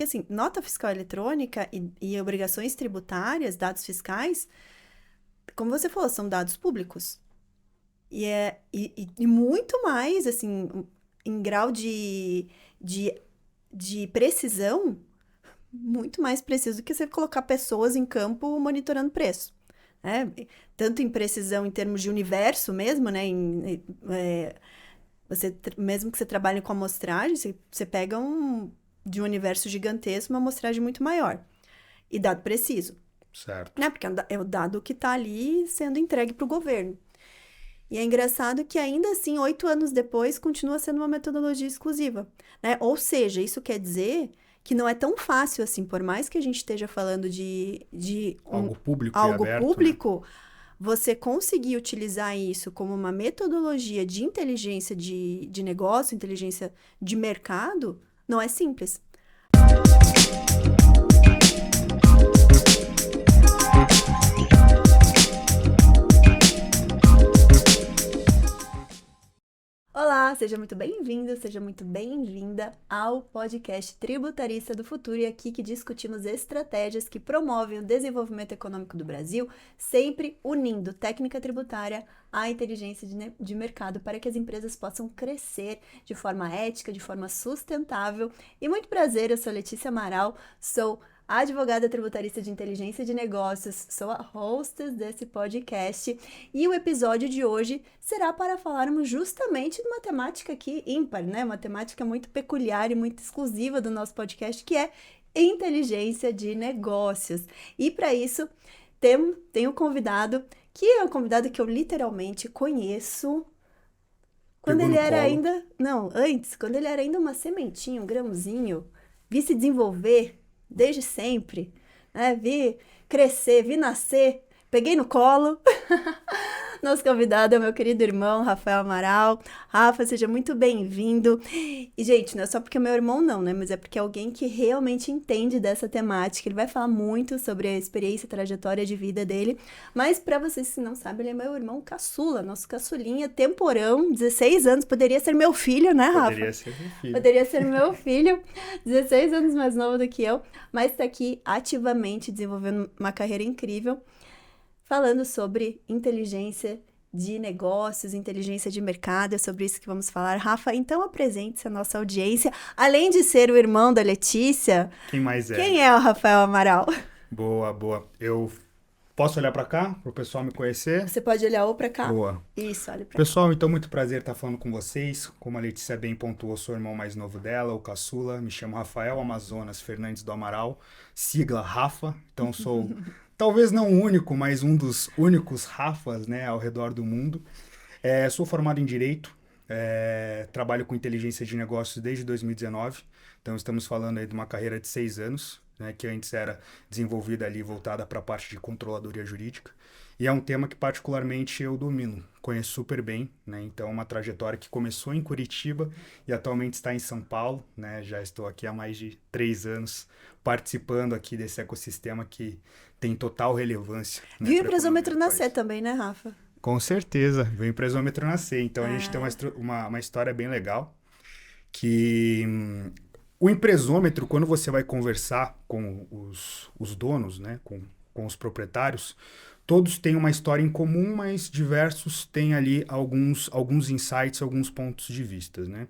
assim, nota fiscal eletrônica e obrigações tributárias, dados fiscais, como você falou, são dados públicos. E muito mais, assim, em grau de, de precisão, muito mais preciso do que você colocar pessoas em campo monitorando preço. Né? Tanto em precisão em termos de universo mesmo, né? Mesmo que você trabalhe com amostragem, você pega de um universo gigantesco uma amostragem muito maior. E dado preciso. Certo. Né? Porque é o dado que está ali sendo entregue para o governo. E é engraçado que ainda assim, 8 anos depois, continua sendo uma metodologia exclusiva, né? Ou seja, isso quer dizer que não é tão fácil assim, por mais que a gente esteja falando Algo público e algo aberto, né? público, você conseguir utilizar isso como uma metodologia de inteligência de negócio, inteligência de mercado, não é simples. Olá, seja muito bem-vindo, seja muito bem-vinda ao podcast Tributarista do Futuro, e aqui que discutimos estratégias que promovem o desenvolvimento econômico do Brasil, sempre unindo técnica tributária à inteligência de mercado para que as empresas possam crescer de forma ética, de forma sustentável. E muito prazer, eu sou Letícia Amaral, sou advogada tributarista de inteligência de negócios, sou a hostess desse podcast, e o episódio de hoje será para falarmos justamente de uma temática aqui ímpar, né? Uma temática muito peculiar e muito exclusiva do nosso podcast, que é inteligência de negócios. E para isso, tenho um convidado, que é um convidado que eu literalmente conheço quando Pegou ele no era colo. ainda... Não, antes, quando ele era ainda uma sementinha, um grãozinho, vi se desenvolver desde sempre, né? Vi crescer, vi nascer, peguei no colo. Nosso convidado é o meu querido irmão, Rafael Amaral. Rafa, seja muito bem-vindo. E, gente, não é só porque é meu irmão, não, né? Mas é porque é alguém que realmente entende dessa temática. Ele vai falar muito sobre a experiência, a trajetória de vida dele. Mas, para vocês que não sabem, ele é meu irmão caçula, nosso caçulinha, temporão, 16 anos. Poderia ser meu filho, né, Rafa? Poderia ser meu filho. Poderia ser meu filho, 16 anos mais novo do que eu, mas está aqui ativamente desenvolvendo uma carreira incrível, falando sobre inteligência de negócios, inteligência de mercado, é sobre isso que vamos falar. Rafa, então apresente-se à nossa audiência. Além de ser o irmão da Letícia, Quem mais é? quem é o Rafael Amaral? Boa, boa. Eu posso olhar para cá, para o pessoal me conhecer? Você pode olhar ou para cá? Boa. Isso, olha para cá. Pessoal, então muito prazer estar falando com vocês. Como a Letícia bem pontuou, sou o irmão mais novo dela, o caçula. Me chamo Rafael Amazonas Fernandes do Amaral, sigla Rafa. Então sou, talvez não o único, mas um dos únicos Rafas, né, ao redor do mundo. Sou formado em Direito, trabalho com inteligência de negócios desde 2019. Então estamos falando aí de uma carreira de 6 anos, né, que antes era desenvolvida ali voltada para a parte de controladoria jurídica. E é um tema que particularmente eu domino, conheço super bem, né? Então é uma trajetória que começou em Curitiba e atualmente está em São Paulo, né? Já estou aqui há mais de 3 anos participando aqui desse ecossistema que tem total relevância, né, Viu o para a economia empresômetro do nascer país. também, né, Rafa? Com certeza, veio o empresômetro nascer. Então a gente tem Ah, uma história bem legal que o empresômetro, quando você vai conversar com os donos, né, com os proprietários, todos têm uma história em comum, mas diversos têm ali alguns insights, alguns pontos de vista, né?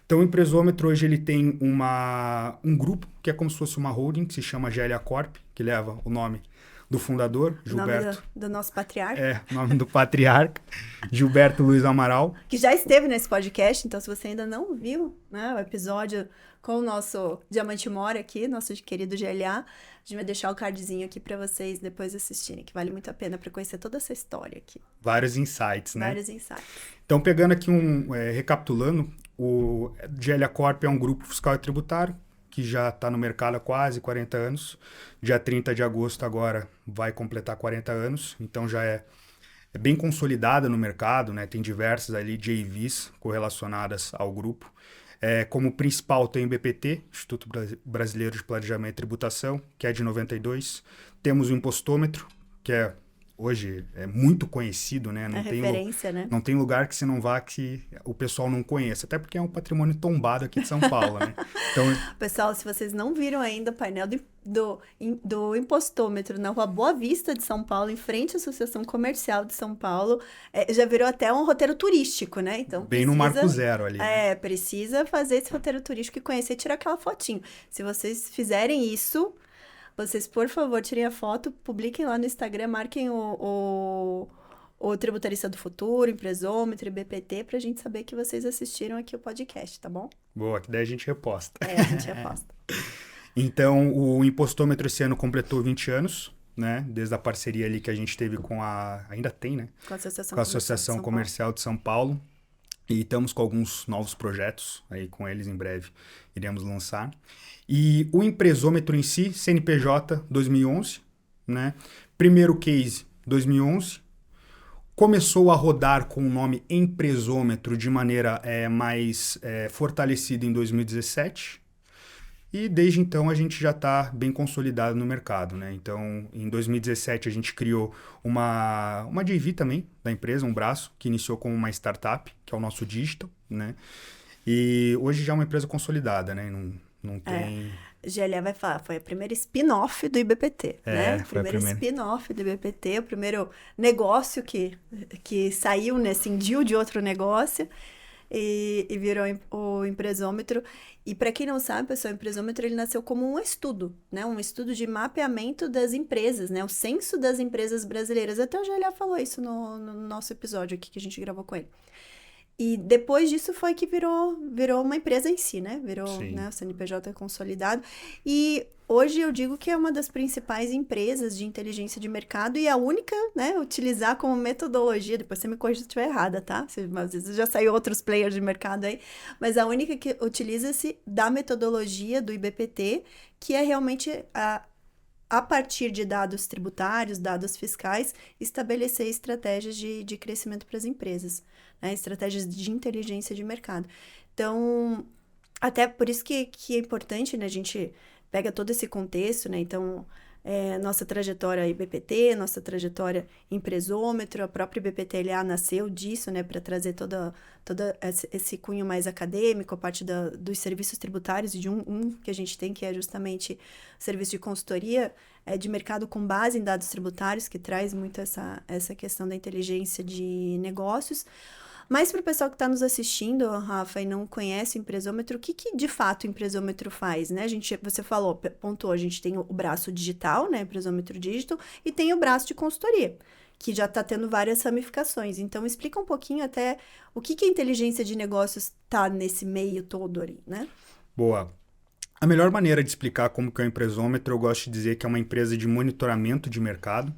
Então o empresômetro hoje ele tem um grupo que é como se fosse uma holding, que se chama GLA Corp, que leva o nome do fundador, o nome Gilberto, do nosso patriarca. nome do patriarca, Gilberto Luiz Amaral. Que já esteve nesse podcast, então se você ainda não viu, né, o episódio com o nosso Diamante Mora aqui, nosso querido GLA, a gente vai deixar o cardzinho aqui para vocês depois assistirem, que vale muito a pena para conhecer toda essa história aqui. Vários insights, né? Vários insights. Então, pegando aqui recapitulando, o GLA Corp é um grupo fiscal e tributário que já está no mercado há quase 40 anos. Dia 30 de agosto agora vai completar 40 anos, então já é bem consolidada no mercado, né? Tem diversas ali JVs correlacionadas ao grupo. Como principal tem o IBPT, Instituto Brasileiro de Planejamento e Tributação, que é de 92. Temos o Impostômetro, que é hoje é muito conhecido, né? É referência, né? Não tem lugar que você não vá que o pessoal não conheça, até porque é um patrimônio tombado aqui de São Paulo, né? Então, pessoal, se vocês não viram ainda o painel do impostômetro na Rua Boa Vista de São Paulo, em frente à Associação Comercial de São Paulo, já virou até um roteiro turístico, né? Então bem no Marco Zero ali. Né? Precisa fazer esse roteiro turístico e conhecer e tirar aquela fotinho. Se vocês fizerem isso, vocês, por favor, tirem a foto, publiquem lá no Instagram, marquem o Tributarista do Futuro, Empresômetro e BPT, pra gente saber que vocês assistiram aqui o podcast, tá bom? Boa, que daí a gente reposta. A gente reposta. Então, o impostômetro esse ano completou 20 anos, né? Desde a parceria ali que a gente teve com ainda tem, né? Com a Associação Comercial de São Paulo. E estamos com alguns novos projetos aí com eles, em breve iremos lançar. E o empresômetro em si, CNPJ 2011, né? Primeiro case 2011. Começou a rodar com o nome empresômetro de maneira mais fortalecida em 2017. E desde então a gente já está bem consolidado no mercado, né? Então, em 2017 a gente criou uma JV também da empresa, um braço, que iniciou como uma startup, que é o nosso digital, né? E hoje já é uma empresa consolidada, né? Não tem... Gélia vai falar, foi a primeira spin-off do IBPT, né? Foi a primeira spin-off do IBPT, o primeiro negócio que saiu, né? Cindiu de outro negócio e virou o empresômetro. E para quem não sabe, pessoal, o empresômetro ele nasceu como um estudo, né? Um estudo de mapeamento das empresas, né? O censo das empresas brasileiras. Até o Gélia falou isso no nosso episódio aqui que a gente gravou com ele. E depois disso foi que virou uma empresa em si, né? Virou, né, o CNPJ consolidado. E hoje eu digo que é uma das principais empresas de inteligência de mercado e a única, né, utilizar como metodologia, depois você me corrige se eu estiver errada, tá? Às vezes já saiu outros players de mercado aí, mas a única que utiliza-se da metodologia do IBPT, que é realmente a partir de dados tributários, dados fiscais, estabelecer estratégias de crescimento para as empresas, né? Estratégias de inteligência de mercado. Então, até por isso que é importante, né? A gente pega todo esse contexto, né? Então, nossa trajetória IBPT, nossa trajetória empresômetro, a própria IBPT-LA nasceu disso, né? Para trazer todo esse cunho mais acadêmico, a parte dos serviços tributários e de um que a gente tem, que é justamente o serviço de consultoria de mercado com base em dados tributários, que traz muito essa questão da inteligência de negócios. Mas para o pessoal que está nos assistindo, Rafa, e não conhece o empresômetro, o que de fato o empresômetro faz, né? Você pontuou, a gente tem o braço digital, né? Empresômetro digital, e tem o braço de consultoria, que já está tendo várias ramificações. Então, explica um pouquinho até o que a inteligência de negócios está nesse meio todo ali, né? Boa. A melhor maneira de explicar como que é o empresômetro, eu gosto de dizer que é uma empresa de monitoramento de mercado,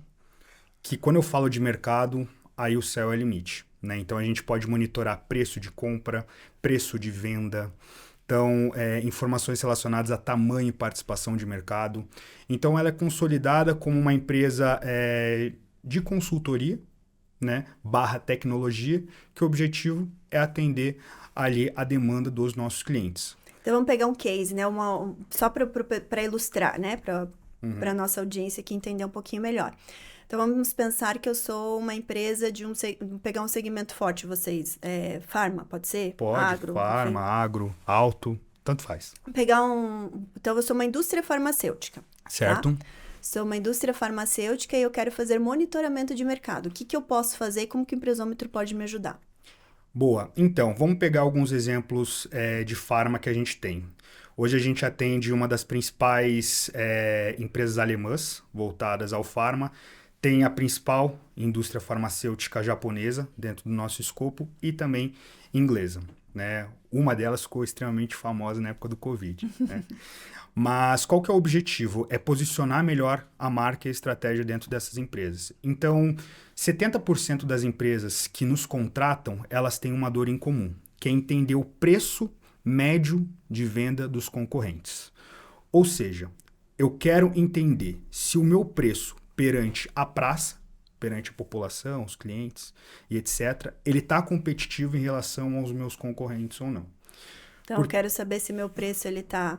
que quando eu falo de mercado, aí o céu é limite, né? Então, a gente pode monitorar preço de compra, preço de venda, então, informações relacionadas a tamanho e participação de mercado. Então, ela é consolidada como uma empresa de consultoria, né, / tecnologia, que o objetivo é atender ali a demanda dos nossos clientes. Então, vamos pegar um case, né? Só para ilustrar, né? Para a nossa audiência aqui entender um pouquinho melhor. Então, vamos pensar que eu sou uma empresa pegar um segmento forte, vocês. Farma, pode ser? Pode, agro, farma, agro, auto, tanto faz. Então, eu sou uma indústria farmacêutica. Certo. Tá? Sou uma indústria farmacêutica e eu quero fazer monitoramento de mercado. O que eu posso fazer e como que o empresômetro pode me ajudar? Boa. Então, vamos pegar alguns exemplos de farma que a gente tem. Hoje a gente atende uma das principais empresas alemãs voltadas ao farma. Tem a principal indústria farmacêutica japonesa dentro do nosso escopo e também inglesa, né? Uma delas ficou extremamente famosa na época do Covid, né? Mas qual que é o objetivo? É posicionar melhor a marca e a estratégia dentro dessas empresas. Então, 70% das empresas que nos contratam, elas têm uma dor em comum, que é entender o preço médio de venda dos concorrentes. Ou seja, eu quero entender se o meu preço perante a praça, perante a população, os clientes e etc., ele está competitivo em relação aos meus concorrentes ou não. Então, eu quero saber se meu preço ele está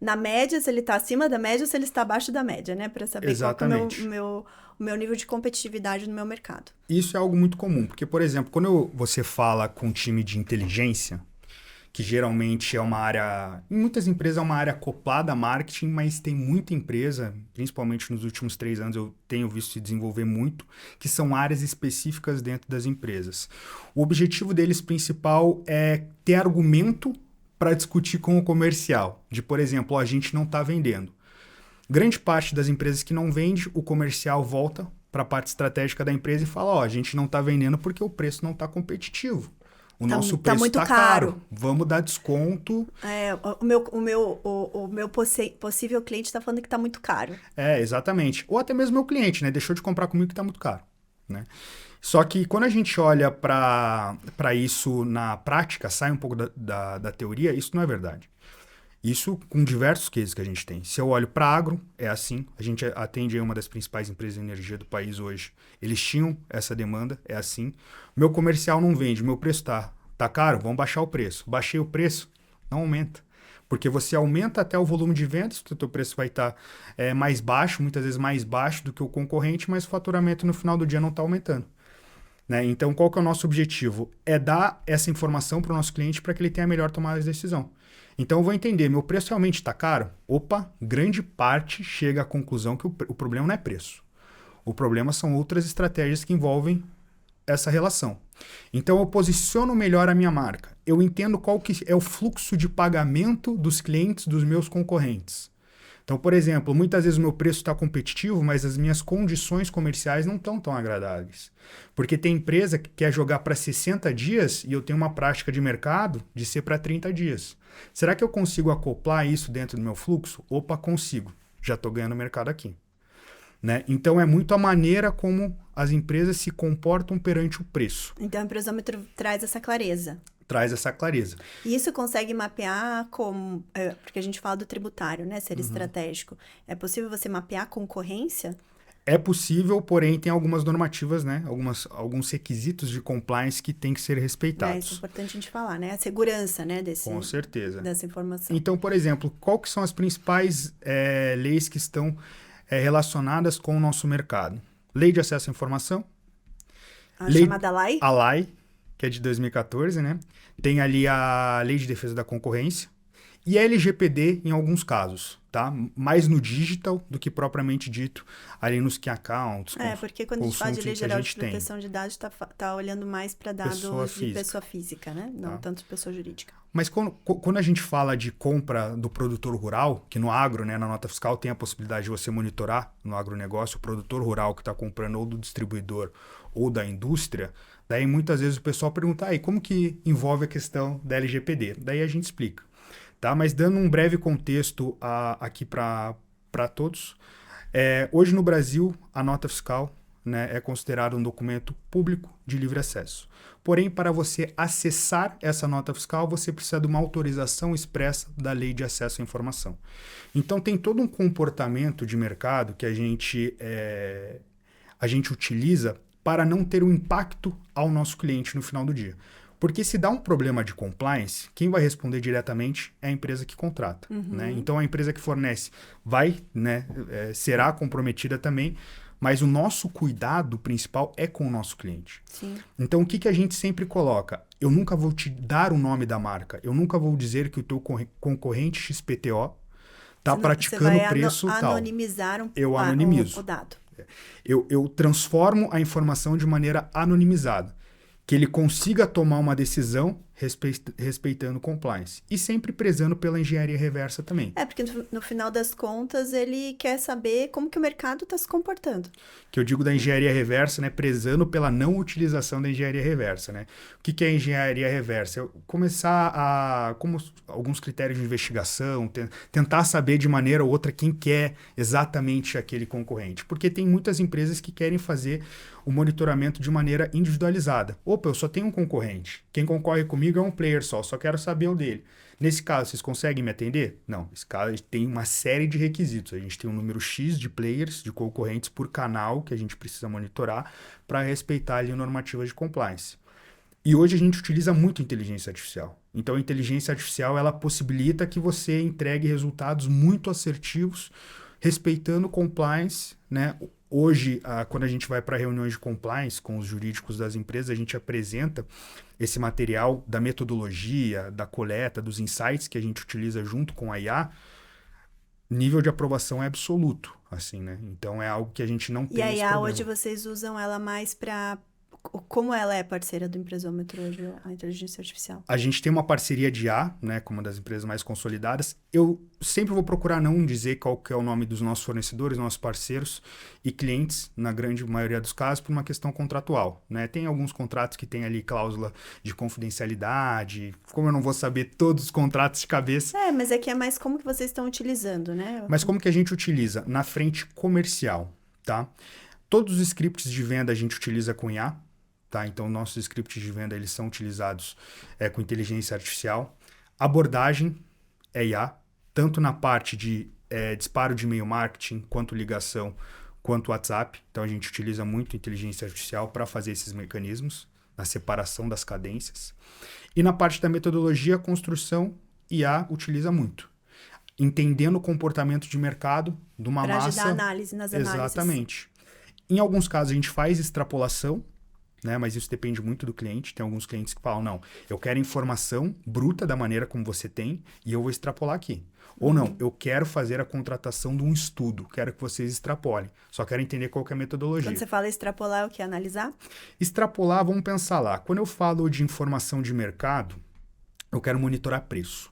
na média, se ele está acima da média ou se ele está abaixo da média, né? Para saber Exatamente. qual que é o meu nível de competitividade no meu mercado. Isso é algo muito comum, porque, por exemplo, quando você fala com um time de inteligência, que geralmente é uma área, em muitas empresas é uma área acoplada a marketing, mas tem muita empresa, principalmente nos últimos 3 anos eu tenho visto se desenvolver muito, que são áreas específicas dentro das empresas. O objetivo deles principal é ter argumento para discutir com o comercial, de, por exemplo, ó, a gente não está vendendo. Grande parte das empresas que não vende, o comercial volta para a parte estratégica da empresa e fala, ó, a gente não está vendendo porque o preço não está competitivo. O nosso preço muito está caro. Vamos dar desconto. O meu possível cliente está falando que está muito caro. Exatamente. Ou até mesmo meu cliente, né? Deixou de comprar comigo que está muito caro, né? Só que quando a gente olha para isso na prática, sai um pouco da teoria, isso não é verdade. Isso com diversos cases que a gente tem. Se eu olho para agro, é assim. A gente atende aí uma das principais empresas de energia do país hoje. Eles tinham essa demanda, é assim. Meu comercial não vende, meu preço tá caro, vamos baixar o preço. Baixei o preço, não aumenta. Porque você aumenta até o volume de vendas, o teu preço vai estar mais baixo, muitas vezes mais baixo do que o concorrente, mas o faturamento no final do dia não está aumentando. Né? Então, qual que é o nosso objetivo? É dar essa informação para o nosso cliente para que ele tenha a melhor tomada de decisão. Então, eu vou entender, meu preço realmente está caro? Opa, grande parte chega à conclusão que o problema não é preço. O problema são outras estratégias que envolvem essa relação. Então, eu posiciono melhor a minha marca. Eu entendo qual que é o fluxo de pagamento dos clientes dos meus concorrentes. Então, por exemplo, muitas vezes o meu preço está competitivo, mas as minhas condições comerciais não estão tão agradáveis. Porque tem empresa que quer jogar para 60 dias e eu tenho uma prática de mercado de ser para 30 dias. Será que eu consigo acoplar isso dentro do meu fluxo? Opa, consigo. Já estou ganhando mercado aqui. Né? Então, é muito a maneira como as empresas se comportam perante o preço. Então, o empresômetro traz essa clareza. Traz essa clareza. E isso consegue mapear como... porque a gente fala do tributário, né? Ser estratégico. É possível você mapear a concorrência? É possível, porém tem algumas normativas, né? Alguns requisitos de compliance que têm que ser respeitados. Isso é importante a gente falar, né? A segurança, né? Com certeza. Dessa informação. Então, por exemplo, qual que são as principais leis que estão relacionadas com o nosso mercado? Lei de Acesso à Informação. Chamada LAI? A LAI, que é de 2014, né? Tem ali a Lei de Defesa da Concorrência e a LGPD em alguns casos, tá? Mais no digital do que propriamente dito ali nos key accounts. Porque quando a gente fala de Lei Geral de Proteção de Dados, tá olhando mais para dados de pessoa física, né? Não tanto de pessoa jurídica. Mas quando a gente fala de compra do produtor rural, que no agro, né, na nota fiscal, tem a possibilidade de você monitorar no agronegócio o produtor rural que está comprando ou do distribuidor ou da indústria, daí muitas vezes o pessoal pergunta, aí como que envolve a questão da LGPD? Daí a gente explica. Tá? Mas dando um breve contexto aqui para todos, hoje no Brasil a nota fiscal, né, é considerada um documento público de livre acesso. Porém, para você acessar essa nota fiscal, você precisa de uma autorização expressa da Lei de Acesso à Informação. Então, tem todo um comportamento de mercado que a gente utiliza para não ter um impacto ao nosso cliente no final do dia. Porque se dá um problema de compliance, quem vai responder diretamente é a empresa que contrata. Né? Então, a empresa que fornece vai, né, será comprometida também, mas o nosso cuidado principal é com o nosso cliente. Sim. Então, o que a gente sempre coloca? Eu nunca vou te dar o nome da marca. Eu nunca vou dizer que o teu concorrente XPTO está praticando preço tal. Anonimizar eu anonimizo. O dado. Eu transformo a informação de maneira anonimizada. Que ele consiga tomar uma decisão respeitando compliance. E sempre prezando pela engenharia reversa também. Porque no final das contas ele quer saber como que o mercado está se comportando. Que eu digo da engenharia reversa, né? Prezando pela não utilização da engenharia reversa, né? O que é engenharia reversa? Eu começar como alguns critérios de investigação, tentar saber de maneira ou outra quem quer exatamente aquele concorrente. Porque tem muitas empresas que querem fazer o monitoramento de maneira individualizada. Opa, eu só tenho um concorrente. Quem concorre comigo é um player só quero saber o dele. Nesse caso, vocês conseguem me atender? Não, esse caso tem uma série de requisitos. A gente tem um número X de players, de concorrentes por canal que a gente precisa monitorar para respeitar ali a normativa de compliance. E hoje a gente utiliza muito inteligência artificial. Então, a inteligência artificial, ela possibilita que você entregue resultados muito assertivos, respeitando compliance, né? Hoje, quando a gente vai para reuniões de compliance com os jurídicos das empresas, a gente apresenta esse material da metodologia, da coleta, dos insights que a gente utiliza junto com a IA. Nível de aprovação é absoluto, assim, né? Então, é algo que a gente não tem esse E a IA problema. hoje vocês usam ela mais para... Como ela é parceira do Empresômetro hoje, a inteligência artificial? A gente tem uma parceria de IA, né, com uma das empresas mais consolidadas. Eu sempre vou procurar não dizer qual que é o nome dos nossos fornecedores, nossos parceiros e clientes, na grande maioria dos casos, por uma questão contratual, né? Tem alguns contratos que tem ali cláusula de confidencialidade, como eu não vou saber todos os contratos de cabeça. Mas é que é mais como que vocês estão utilizando, né? Mas como que a gente utiliza? Na frente comercial, tá? Todos os scripts de venda a gente utiliza com IA. Tá? Então, nossos scripts de venda eles são utilizados com inteligência artificial. Abordagem é IA, tanto na parte de disparo de e-mail marketing, quanto ligação, quanto WhatsApp. Então, a gente utiliza muito inteligência artificial para fazer esses mecanismos, na separação das cadências. E na parte da metodologia, construção, IA utiliza muito. Entendendo o comportamento de mercado de uma massa... Para ajudar a análise nas análises. Exatamente. Em alguns casos, a gente faz extrapolação, né? Mas isso depende muito do cliente. Tem alguns clientes que falam, não, eu quero informação bruta da maneira como você tem e eu vou extrapolar aqui. Ou não, eu quero fazer a contratação de um estudo, quero que vocês extrapolem. Só quero entender qual que é a metodologia. Quando você fala extrapolar, é o que? Analisar? Extrapolar, vamos pensar lá. Quando eu falo de informação de mercado, eu quero monitorar preço.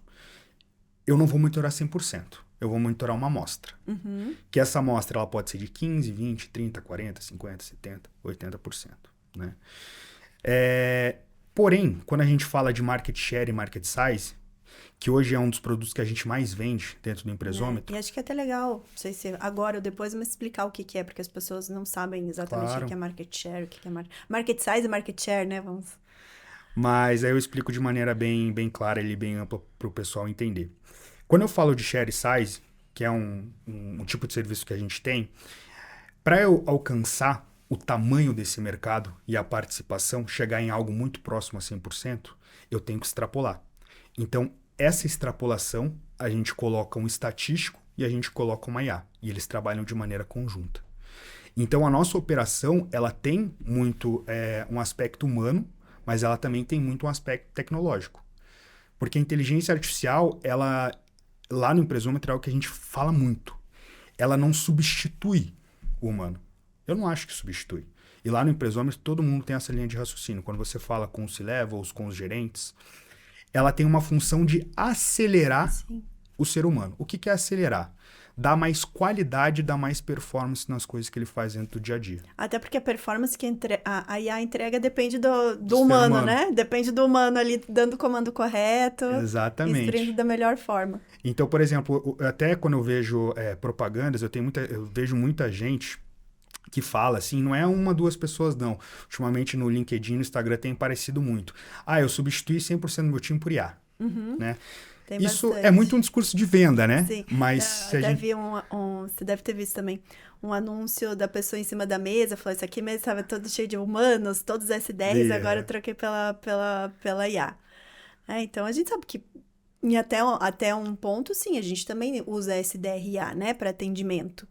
Eu não vou monitorar 100%. Eu vou monitorar uma amostra. Que essa amostra ela pode ser de 15, 20, 30, 40, 50, 70, 80%. Né? Porém, quando a gente fala de market share e market size, que hoje é um dos produtos que a gente mais vende dentro do Empresômetro. E acho que é até legal, não sei se agora ou depois, mas explicar o que é, porque as pessoas não sabem exatamente o que é market share, o que é market size e market share, né? Vamos. Mas aí eu explico de maneira bem clara e bem ampla para o pessoal entender. Quando eu falo de share size, que é um tipo de serviço que a gente tem, para eu alcançar o tamanho desse mercado e a participação chegar em algo muito próximo a 100%, eu tenho que extrapolar. Então, essa extrapolação, a gente coloca um estatístico e a gente coloca uma IA. E eles trabalham de maneira conjunta. Então, a nossa operação, ela tem muito um aspecto humano, mas ela também tem muito um aspecto tecnológico. Porque a inteligência artificial, ela, lá no Empresômetro, é o que a gente fala muito. Ela não substitui o humano. Eu não acho que substitui. E lá no Empresômetro, todo mundo tem essa linha de raciocínio. Quando você fala com os C-levels, com os gerentes, ela tem uma função de acelerar o ser humano. O que é acelerar? Dar mais qualidade, dar mais performance nas coisas que ele faz dentro do dia a dia. Até porque a performance que a IA entrega depende do humano, né? Depende do humano ali dando o comando correto. Exatamente. E extraindo da melhor forma. Então, por exemplo, até quando eu vejo propagandas, eu vejo muita gente que fala assim, não é uma, duas pessoas não. Ultimamente no LinkedIn, no Instagram tem aparecido muito. Eu substituí 100% do meu time por IA, né? Tem Isso bastante. é muito um discurso de venda, né? Sim. Mas se a gente... vi você deve ter visto também um anúncio da pessoa em cima da mesa, falou, isso aqui mesmo estava todo cheio de humanos, todos S10, agora eu troquei pela IA. Então, a gente sabe que até um ponto, sim, a gente também usa SDR/IA, né, para atendimento.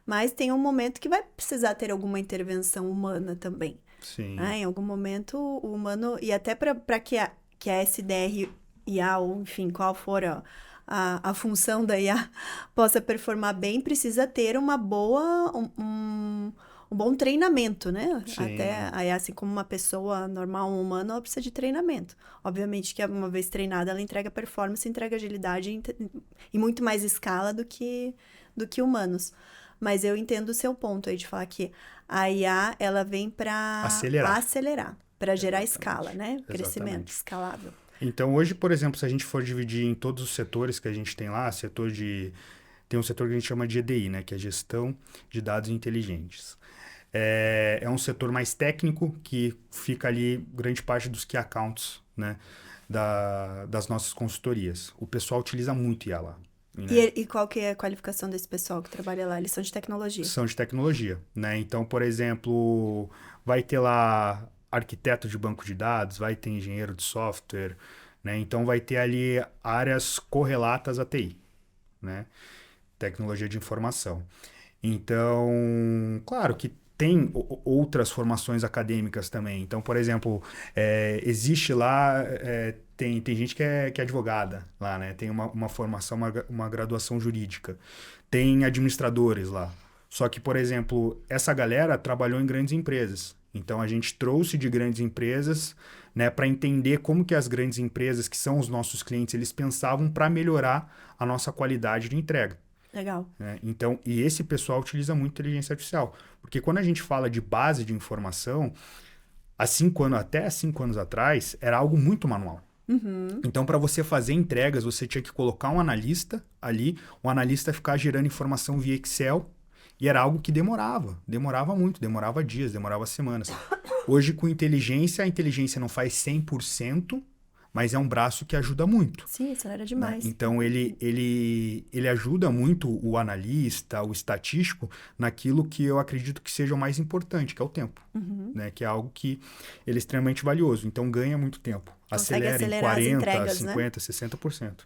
Mas tem um momento que vai precisar ter alguma intervenção humana também. Sim. Em algum momento, o humano... E até para que a SDR/IA, ou enfim, qual for a função da IA, possa performar bem, precisa ter um bom treinamento, né? Sim. Até aí, assim como uma pessoa normal, um humano, ela precisa de treinamento. Obviamente que uma vez treinada, ela entrega performance, entrega agilidade em muito mais escala do que humanos. Mas eu entendo o seu ponto aí de falar que a IA, ela vem para acelerar, para gerar escala, né? Crescimento escalável. Então, hoje, por exemplo, se a gente for dividir em todos os setores que a gente tem lá, tem um setor que a gente chama de EDI, né? Que é Gestão de Dados Inteligentes. É um setor mais técnico que fica ali grande parte dos key accounts, né? Das nossas consultorias. O pessoal utiliza muito IA lá. Né? E qual que é a qualificação desse pessoal que trabalha lá? Eles são de tecnologia? São de tecnologia, né? Então, por exemplo, vai ter lá arquiteto de banco de dados, vai ter engenheiro de software, né? Então vai ter ali áreas correlatas à TI, né? Tecnologia de informação. Então, claro que tem outras formações acadêmicas também. Então, por exemplo, existe lá, tem gente que é advogada lá, né? Tem uma formação, uma graduação jurídica. Tem administradores lá. Só que, por exemplo, essa galera trabalhou em grandes empresas. Então, a gente trouxe de grandes empresas, né, para entender como que as grandes empresas, que são os nossos clientes, eles pensavam para melhorar a nossa qualidade de entrega. Legal. Né? Então, e esse pessoal utiliza muito inteligência artificial. Porque quando a gente fala de base de informação, até 5 anos atrás, era algo muito manual. Uhum. Então, para você fazer entregas, você tinha que colocar um analista ali, o analista ficar gerando informação via Excel, e era algo que demorava muito, demorava dias, demorava semanas. Hoje, com inteligência, a inteligência não faz 100%, mas é um braço que ajuda muito. Sim, isso era Né? demais. Então, ele ajuda muito o analista, o estatístico, naquilo que eu acredito que seja o mais importante, que é o tempo. Uhum. Né? Que é algo que ele é extremamente valioso. Então, ganha muito tempo. Consegue Acelera em acelerar as 40%, entregas, 50%, né? 60%.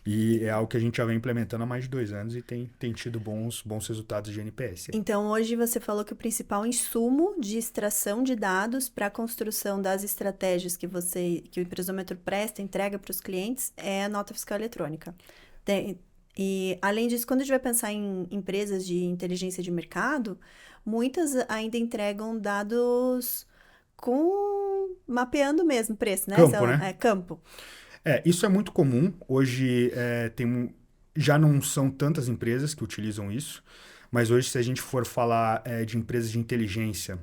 E é algo que a gente já vem implementando há mais de 2 anos e tem tido bons resultados de NPS. Então, hoje você falou que o principal insumo de extração de dados para a construção das estratégias que o empresômetro presta, entrega para os clientes, é a nota fiscal eletrônica. E, além disso, quando a gente vai pensar em empresas de inteligência de mercado, muitas ainda entregam dados mapeando mesmo preço, né? Campo, né? Campo. Isso é muito comum. Hoje já não são tantas empresas que utilizam isso, mas hoje, se a gente for falar de empresas de inteligência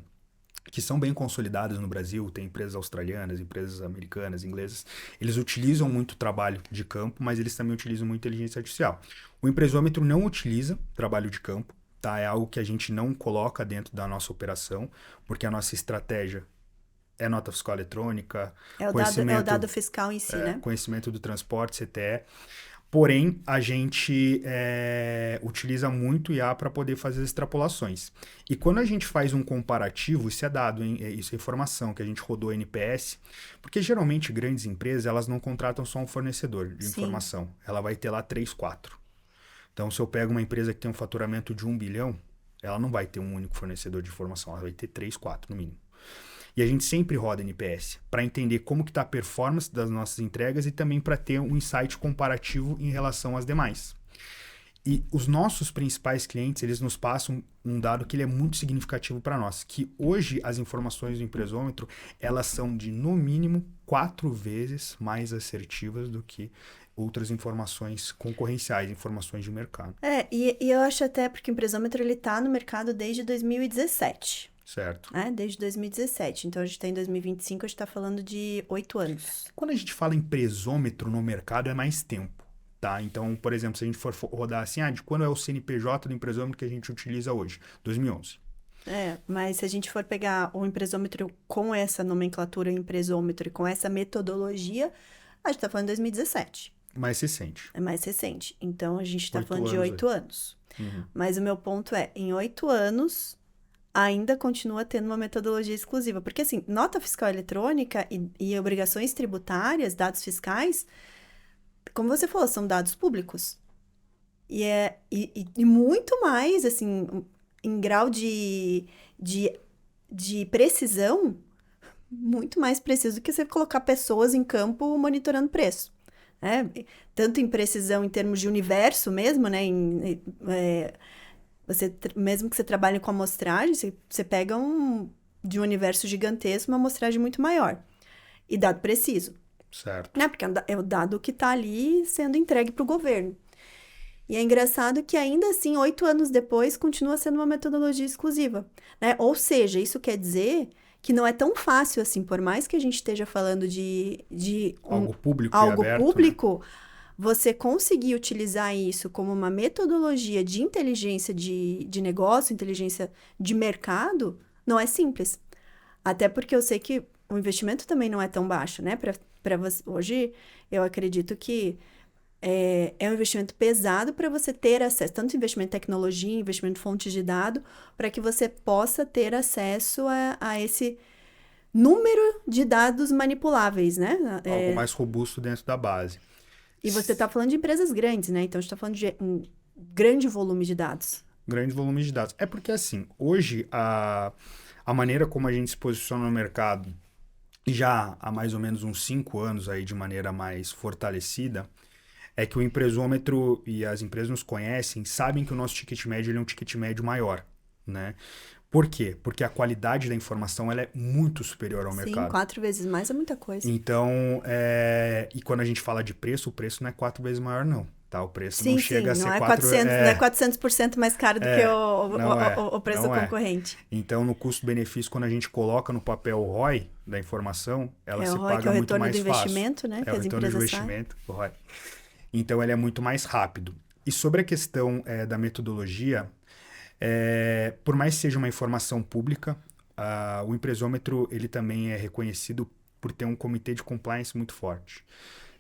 que são bem consolidadas no Brasil, tem empresas australianas, empresas americanas, inglesas, eles utilizam muito trabalho de campo, mas eles também utilizam muito inteligência artificial. O empresômetro não utiliza trabalho de campo, tá? É algo que a gente não coloca dentro da nossa operação, porque a nossa estratégia é nota fiscal eletrônica, É o dado fiscal em si, né? Conhecimento do transporte, CTE. Porém, a gente utiliza muito IA para poder fazer as extrapolações. E quando a gente faz um comparativo, isso é dado, hein? Isso é informação que a gente rodou NPS, porque geralmente grandes empresas elas não contratam só um fornecedor de informação. Ela vai ter lá 3, 4. Então, se eu pego uma empresa que tem um faturamento de 1 bilhão, ela não vai ter um único fornecedor de informação, ela vai ter 3, 4 no mínimo. E a gente sempre roda NPS para entender como que está a performance das nossas entregas e também para ter um insight comparativo em relação às demais. E os nossos principais clientes, eles nos passam um dado que ele é muito significativo para nós, que hoje as informações do empresômetro, elas são de, no mínimo, 4 vezes mais assertivas do que outras informações concorrenciais, informações de mercado. E eu acho até porque o empresômetro ele está no mercado desde 2017. Certo. Desde 2017. Então, a gente está em 2025, a gente está falando de 8 anos. Quando a gente fala em presômetro no mercado, é mais tempo, tá? Então, por exemplo, se a gente for rodar assim, de quando é o CNPJ do empresômetro que a gente utiliza hoje? 2011. Mas se a gente for pegar o empresômetro com essa nomenclatura empresômetro e com essa metodologia, a gente está falando de 2017. Mais recente. É mais recente. Então, a gente está falando de 8 8 anos. Uhum. Mas o meu ponto é, em 8 anos... ainda continua tendo uma metodologia exclusiva. Porque, assim, nota fiscal eletrônica e obrigações tributárias, dados fiscais, como você falou, são dados públicos. E muito mais, assim, em grau de precisão, muito mais preciso do que você colocar pessoas em campo monitorando preço. Tanto em precisão em termos de universo mesmo, né? Mesmo que você trabalhe com amostragem, você pega de um universo gigantesco uma amostragem muito maior. E dado preciso. Certo. Porque é o dado que está ali sendo entregue para o governo. E é engraçado que ainda assim, 8 anos depois, continua sendo uma metodologia exclusiva. Né? Ou seja, isso quer dizer que não é tão fácil assim, por mais que a gente esteja falando de algo público algo e aberto, público, né? Você conseguir utilizar isso como uma metodologia de inteligência de negócio, inteligência de mercado, não é simples. Até porque eu sei que o investimento também não é tão baixo, né? Hoje, eu acredito que é um investimento pesado para você ter acesso, tanto investimento em tecnologia, investimento em fontes de dados, para que você possa ter acesso a esse número de dados manipuláveis, né? Algo mais robusto dentro da base. E você está falando de empresas grandes, né? Então, a gente está falando de um grande volume de dados. Grande volume de dados. É porque, assim, hoje, a maneira como a gente se posiciona no mercado, já há mais ou menos uns 5 anos aí de maneira mais fortalecida, é que o empresômetro e as empresas nos conhecem, sabem que o nosso ticket médio ele é um ticket médio maior, né? Por quê? Porque a qualidade da informação ela é muito superior ao mercado. Sim, 4 vezes mais é muita coisa. Então, e quando a gente fala de preço, o preço não é 4 vezes maior, não. Tá? O preço não chega a ser 400, não é 400% mais caro do que o preço do concorrente. Então, no custo-benefício, quando a gente coloca no papel o ROI da informação, ela se ROI, paga muito mais fácil. É o retorno do investimento, né? É o retorno do investimento, o ROI. Então, ele é muito mais rápido. E sobre a questão da metodologia, por mais que seja uma informação pública, o empresômetro ele também é reconhecido por ter um comitê de compliance muito forte.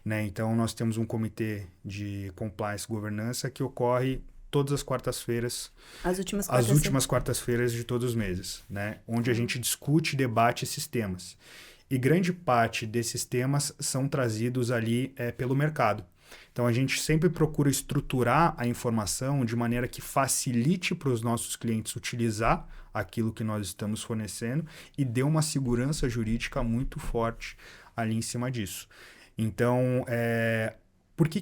Né? Então, nós temos um comitê de compliance e governança que ocorre todas as quartas-feiras. As últimas quartas-feiras de todos os meses, né? Onde a gente discute e debate esses temas. E grande parte desses temas são trazidos ali pelo mercado. Então, a gente sempre procura estruturar a informação de maneira que facilite para os nossos clientes utilizar aquilo que nós estamos fornecendo e dê uma segurança jurídica muito forte ali em cima disso. Então, por que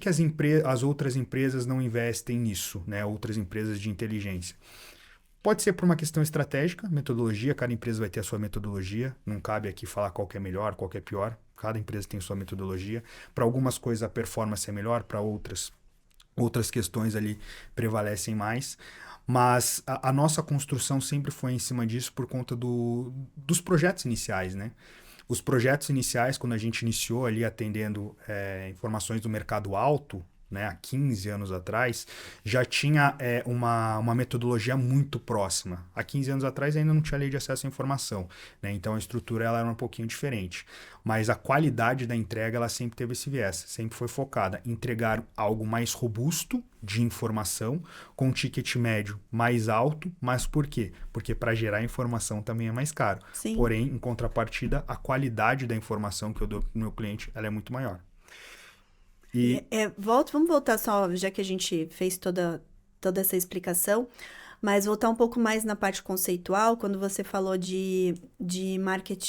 as outras empresas não investem nisso, né? Outras empresas de inteligência? Pode ser por uma questão estratégica, metodologia, cada empresa vai ter a sua metodologia, não cabe aqui falar qual que é melhor, qual que é pior, cada empresa tem sua metodologia. Para algumas coisas a performance é melhor, para outras questões ali prevalecem mais. Mas a nossa construção sempre foi em cima disso por conta dos projetos iniciais, né? Os projetos iniciais, quando a gente iniciou ali atendendo informações do mercado alto, né, há 15 anos atrás, já tinha uma metodologia muito próxima. Há 15 anos atrás ainda não tinha lei de acesso à informação, né? Então a estrutura ela era um pouquinho diferente. Mas a qualidade da entrega ela sempre teve esse viés, sempre foi focada em entregar algo mais robusto de informação, com um ticket médio mais alto. Mas por quê? Porque para gerar informação também é mais caro. Sim. Porém, em contrapartida, a qualidade da informação que eu dou para o meu cliente ela é muito maior. Vamos voltar só, já que a gente fez toda essa explicação, mas voltar um pouco mais na parte conceitual, quando você falou de market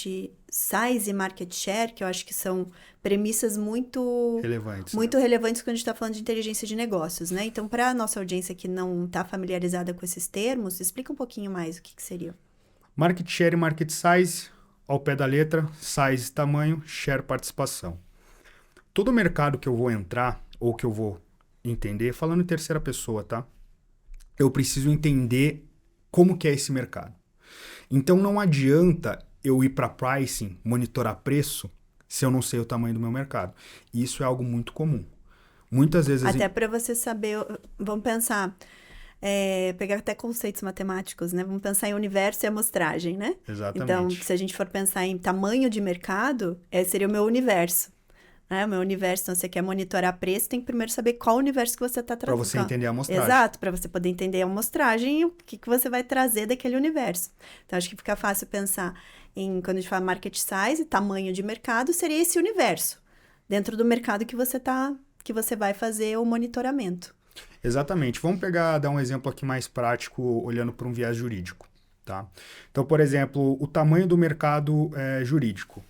size e market share, que eu acho que são premissas muito relevantes, relevantes quando a gente está falando de inteligência de negócios, né? Então, para a nossa audiência que não está familiarizada com esses termos, explica um pouquinho mais o que seria. Market share e market size, ao pé da letra, size tamanho, share participação. Todo mercado que eu vou entrar, ou que eu vou entender, falando em terceira pessoa, tá? Eu preciso entender como que é esse mercado. Então, não adianta eu ir para pricing, monitorar preço, se eu não sei o tamanho do meu mercado. Isso é algo muito comum. Muitas vezes... Até para você saber, vamos pensar, pegar até conceitos matemáticos, né? Vamos pensar em universo e amostragem, né? Exatamente. Então, se a gente for pensar em tamanho de mercado, seria o meu universo. O meu universo, então você quer monitorar preço, tem que primeiro saber qual universo que você está trazendo. Para você entender a amostragem. Exato, para você poder entender a amostragem e o que você vai trazer daquele universo. Então, acho que fica fácil pensar quando a gente fala market size, tamanho de mercado, seria esse universo, dentro do mercado que você vai fazer o monitoramento. Exatamente. Vamos dar um exemplo aqui mais prático, olhando para um viés jurídico. Tá? Então, por exemplo, o tamanho do mercado jurídico.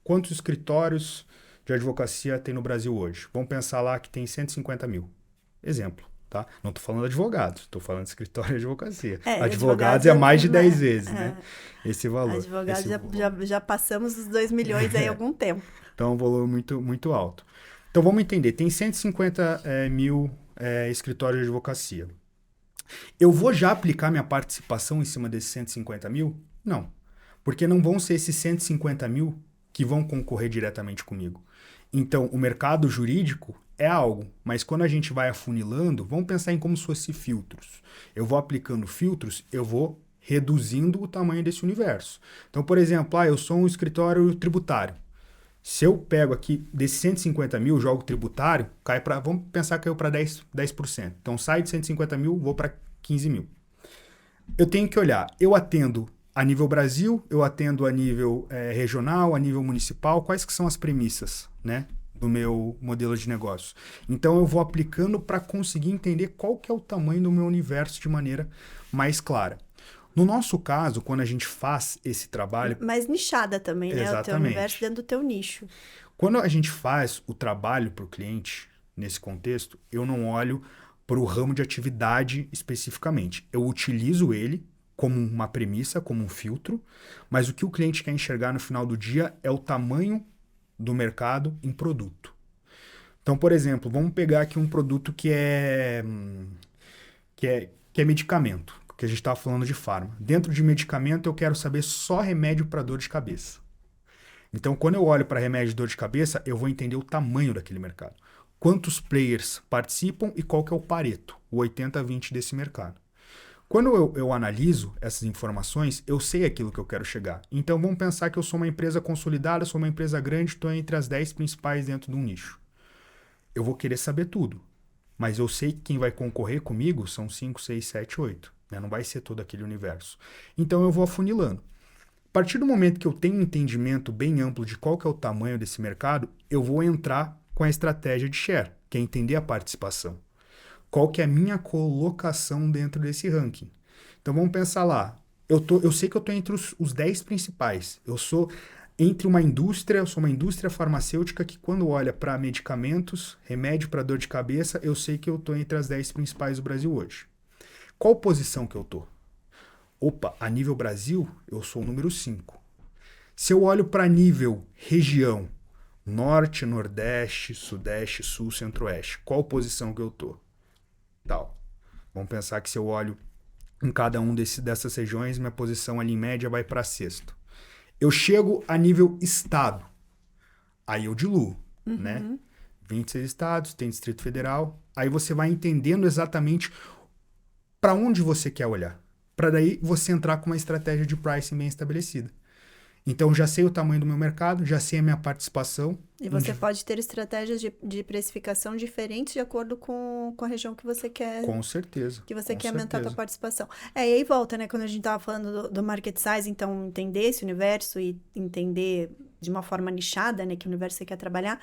Quantos escritórios de advocacia tem no Brasil hoje? Vamos pensar lá que tem 150 mil. Exemplo, tá? Não estou falando de advogados, estou falando de escritório de advocacia. Advogados é mais de 10 vezes, né? Esse valor. Advogados já passamos dos 2 milhões aí há algum tempo. Então, é um valor muito, muito alto. Então, vamos entender. Tem 150 mil escritórios de advocacia. Eu vou já aplicar minha participação em cima desses 150 mil? Não. Porque não vão ser esses 150 mil que vão concorrer diretamente comigo. Então, o mercado jurídico é algo, mas quando a gente vai afunilando, vamos pensar em como se fosse filtros. Eu vou aplicando filtros, eu vou reduzindo o tamanho desse universo. Então, por exemplo, eu sou um escritório tributário. Se eu pego aqui desses 150 mil, jogo tributário, vamos pensar que caiu para 10%. Então, sai de 150 mil, vou para 15 mil. Eu tenho que olhar, eu atendo a nível Brasil, eu atendo a nível regional, a nível municipal. Quais que são as premissas, né, do meu modelo de negócio? Então, eu vou aplicando para conseguir entender qual que é o tamanho do meu universo de maneira mais clara. No nosso caso, quando a gente faz esse trabalho... Mais nichada também, né? O teu Exatamente. universo dentro do teu nicho. Quando a gente faz o trabalho para o cliente, nesse contexto, eu não olho para o ramo de atividade especificamente. Eu utilizo ele como uma premissa, como um filtro, mas o que o cliente quer enxergar no final do dia é o tamanho do mercado em produto. Então, por exemplo, vamos pegar aqui um produto que é medicamento, que a gente estava falando de farma. Dentro de medicamento, eu quero saber só remédio para dor de cabeça. Então, quando eu olho para remédio de dor de cabeça, eu vou entender o tamanho daquele mercado. Quantos players participam e qual que é o Pareto, o 80-20 desse mercado. Quando eu analiso essas informações, eu sei aquilo que eu quero chegar. Então, vamos pensar que eu sou uma empresa consolidada, sou uma empresa grande, estou entre as 10 principais dentro de um nicho. Eu vou querer saber tudo, mas eu sei que quem vai concorrer comigo são 5, 6, 7, 8. Né? Não vai ser todo aquele universo. Então, eu vou afunilando. A partir do momento que eu tenho um entendimento bem amplo de qual que é o tamanho desse mercado, eu vou entrar com a estratégia de share, que é entender a participação. Qual que é a minha colocação dentro desse ranking? Então vamos pensar lá. Eu sei que eu estou entre os 10 principais. Eu sou entre uma indústria, eu sou uma indústria farmacêutica que quando olha para medicamentos, remédio para dor de cabeça, eu sei que eu estou entre as 10 principais do Brasil hoje. Qual posição que eu estou? Opa, a nível Brasil, eu sou o número 5. Se eu olho para nível região, Norte, Nordeste, Sudeste, Sul, Centro-Oeste, qual posição que eu tô? Tal. Vamos pensar que se eu olho em cada um dessas regiões, minha posição ali em média vai para sexto. Eu chego a nível estado, aí eu diluo, né? 26 estados, tem Distrito Federal, aí você vai entendendo exatamente para onde você quer olhar. Para daí você entrar com uma estratégia de pricing bem estabelecida. Então, já sei o tamanho do meu mercado, já sei a minha participação. E você pode ter estratégias de precificação diferentes de acordo com a região que você quer. Com certeza. Que você quer aumentar a tua participação. E aí volta, né? Quando a gente estava falando do market size, então entender esse universo e entender de uma forma nichada, né? Que universo você quer trabalhar.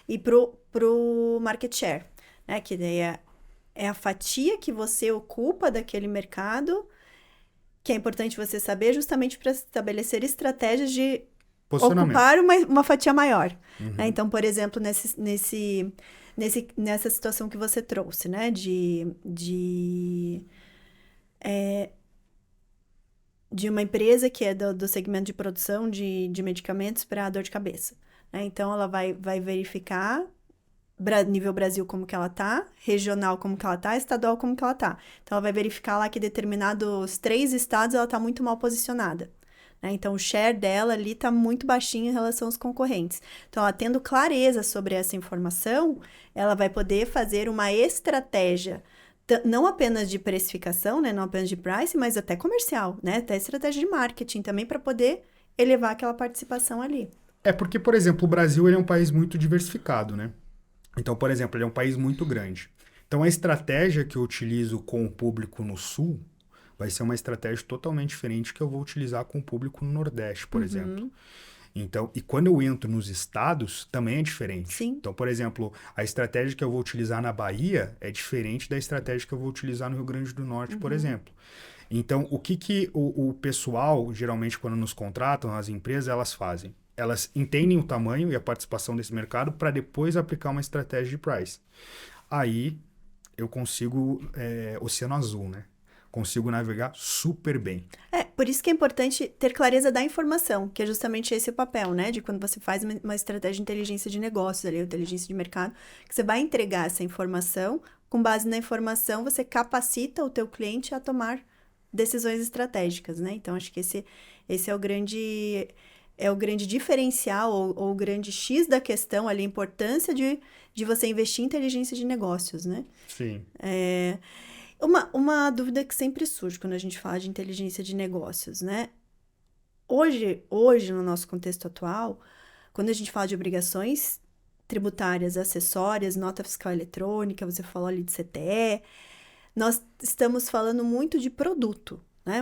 E pro market share, né? Que daí é a fatia que você ocupa daquele mercado, que é importante você saber justamente para estabelecer estratégias de ocupar uma fatia maior. Né? Então, por exemplo, nessa situação que você trouxe, né? De uma empresa que é do segmento de produção de medicamentos para dor de cabeça. Né? Então, ela vai verificar nível Brasil como que ela tá, regional como que ela tá, estadual como que ela tá. Então, ela vai verificar lá que determinados 3 estados ela tá muito mal posicionada. Né? Então, o share dela ali tá muito baixinho em relação aos concorrentes. Então, ela tendo clareza sobre essa informação, ela vai poder fazer uma estratégia, não apenas de precificação, né? Não apenas de price, mas até comercial, né? Até estratégia de marketing também para poder elevar aquela participação ali. É porque, por exemplo, o Brasil ele é um país muito diversificado, né? Então, por exemplo, ele é um país muito grande. Então, a estratégia que eu utilizo com o público no Sul vai ser uma estratégia totalmente diferente que eu vou utilizar com o público no Nordeste, por exemplo. Então, e quando eu entro nos estados, também é diferente. Sim. Então, por exemplo, a estratégia que eu vou utilizar na Bahia é diferente da estratégia que eu vou utilizar no Rio Grande do Norte, por exemplo. Então, o que o pessoal, geralmente, quando nos contratam, as empresas, elas fazem? Elas entendem o tamanho e a participação desse mercado para depois aplicar uma estratégia de price. Aí eu consigo oceano azul, né? Consigo navegar super bem. Por isso que é importante ter clareza da informação, que é justamente esse o papel, né? De quando você faz uma estratégia de inteligência de negócios, ali, inteligência de mercado, que você vai entregar essa informação, com base na informação você capacita o teu cliente a tomar decisões estratégicas, né? Então, acho que esse é o grande... É o grande diferencial ou o grande X da questão ali, a importância de você investir em inteligência de negócios, né? Sim. Uma dúvida que sempre surge quando a gente fala de inteligência de negócios, né? Hoje, no nosso contexto atual, quando a gente fala de obrigações tributárias, acessórias, nota fiscal eletrônica, você falou ali de CTE, nós estamos falando muito de produto. né?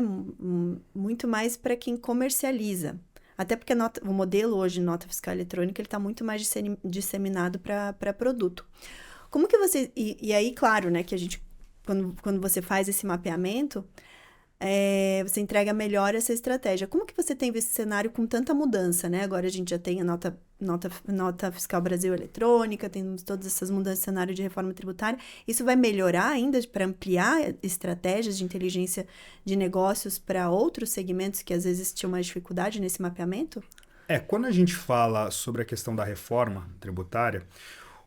Muito mais para quem comercializa. Até porque o modelo hoje de nota fiscal eletrônica ele está muito mais disseminado para produto. Como que você... E aí, claro, né, que a gente, quando você faz esse mapeamento, você entrega melhor essa estratégia. Como que você tem visto esse cenário com tanta mudança, né? Agora a gente já tem a nota fiscal Brasil eletrônica, temos todas essas mudanças de cenário de reforma tributária. Isso vai melhorar ainda para ampliar estratégias de inteligência de negócios para outros segmentos que às vezes tinham mais dificuldade nesse mapeamento? Quando a gente fala sobre a questão da reforma tributária,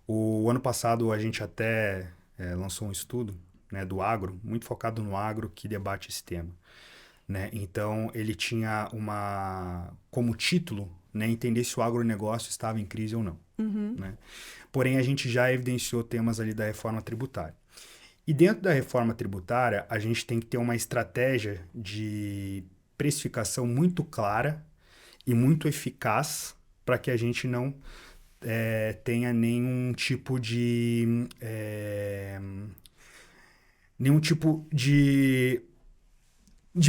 o ano passado a gente até lançou um estudo, né, do agro, muito focado no agro, que debate esse tema, né? Então, ele tinha como título, né, entender se o agronegócio estava em crise ou não. Né? Porém, a gente já evidenciou temas ali da reforma tributária. E dentro da reforma tributária, a gente tem que ter uma estratégia de precificação muito clara e muito eficaz para que a gente não tenha nenhum tipo de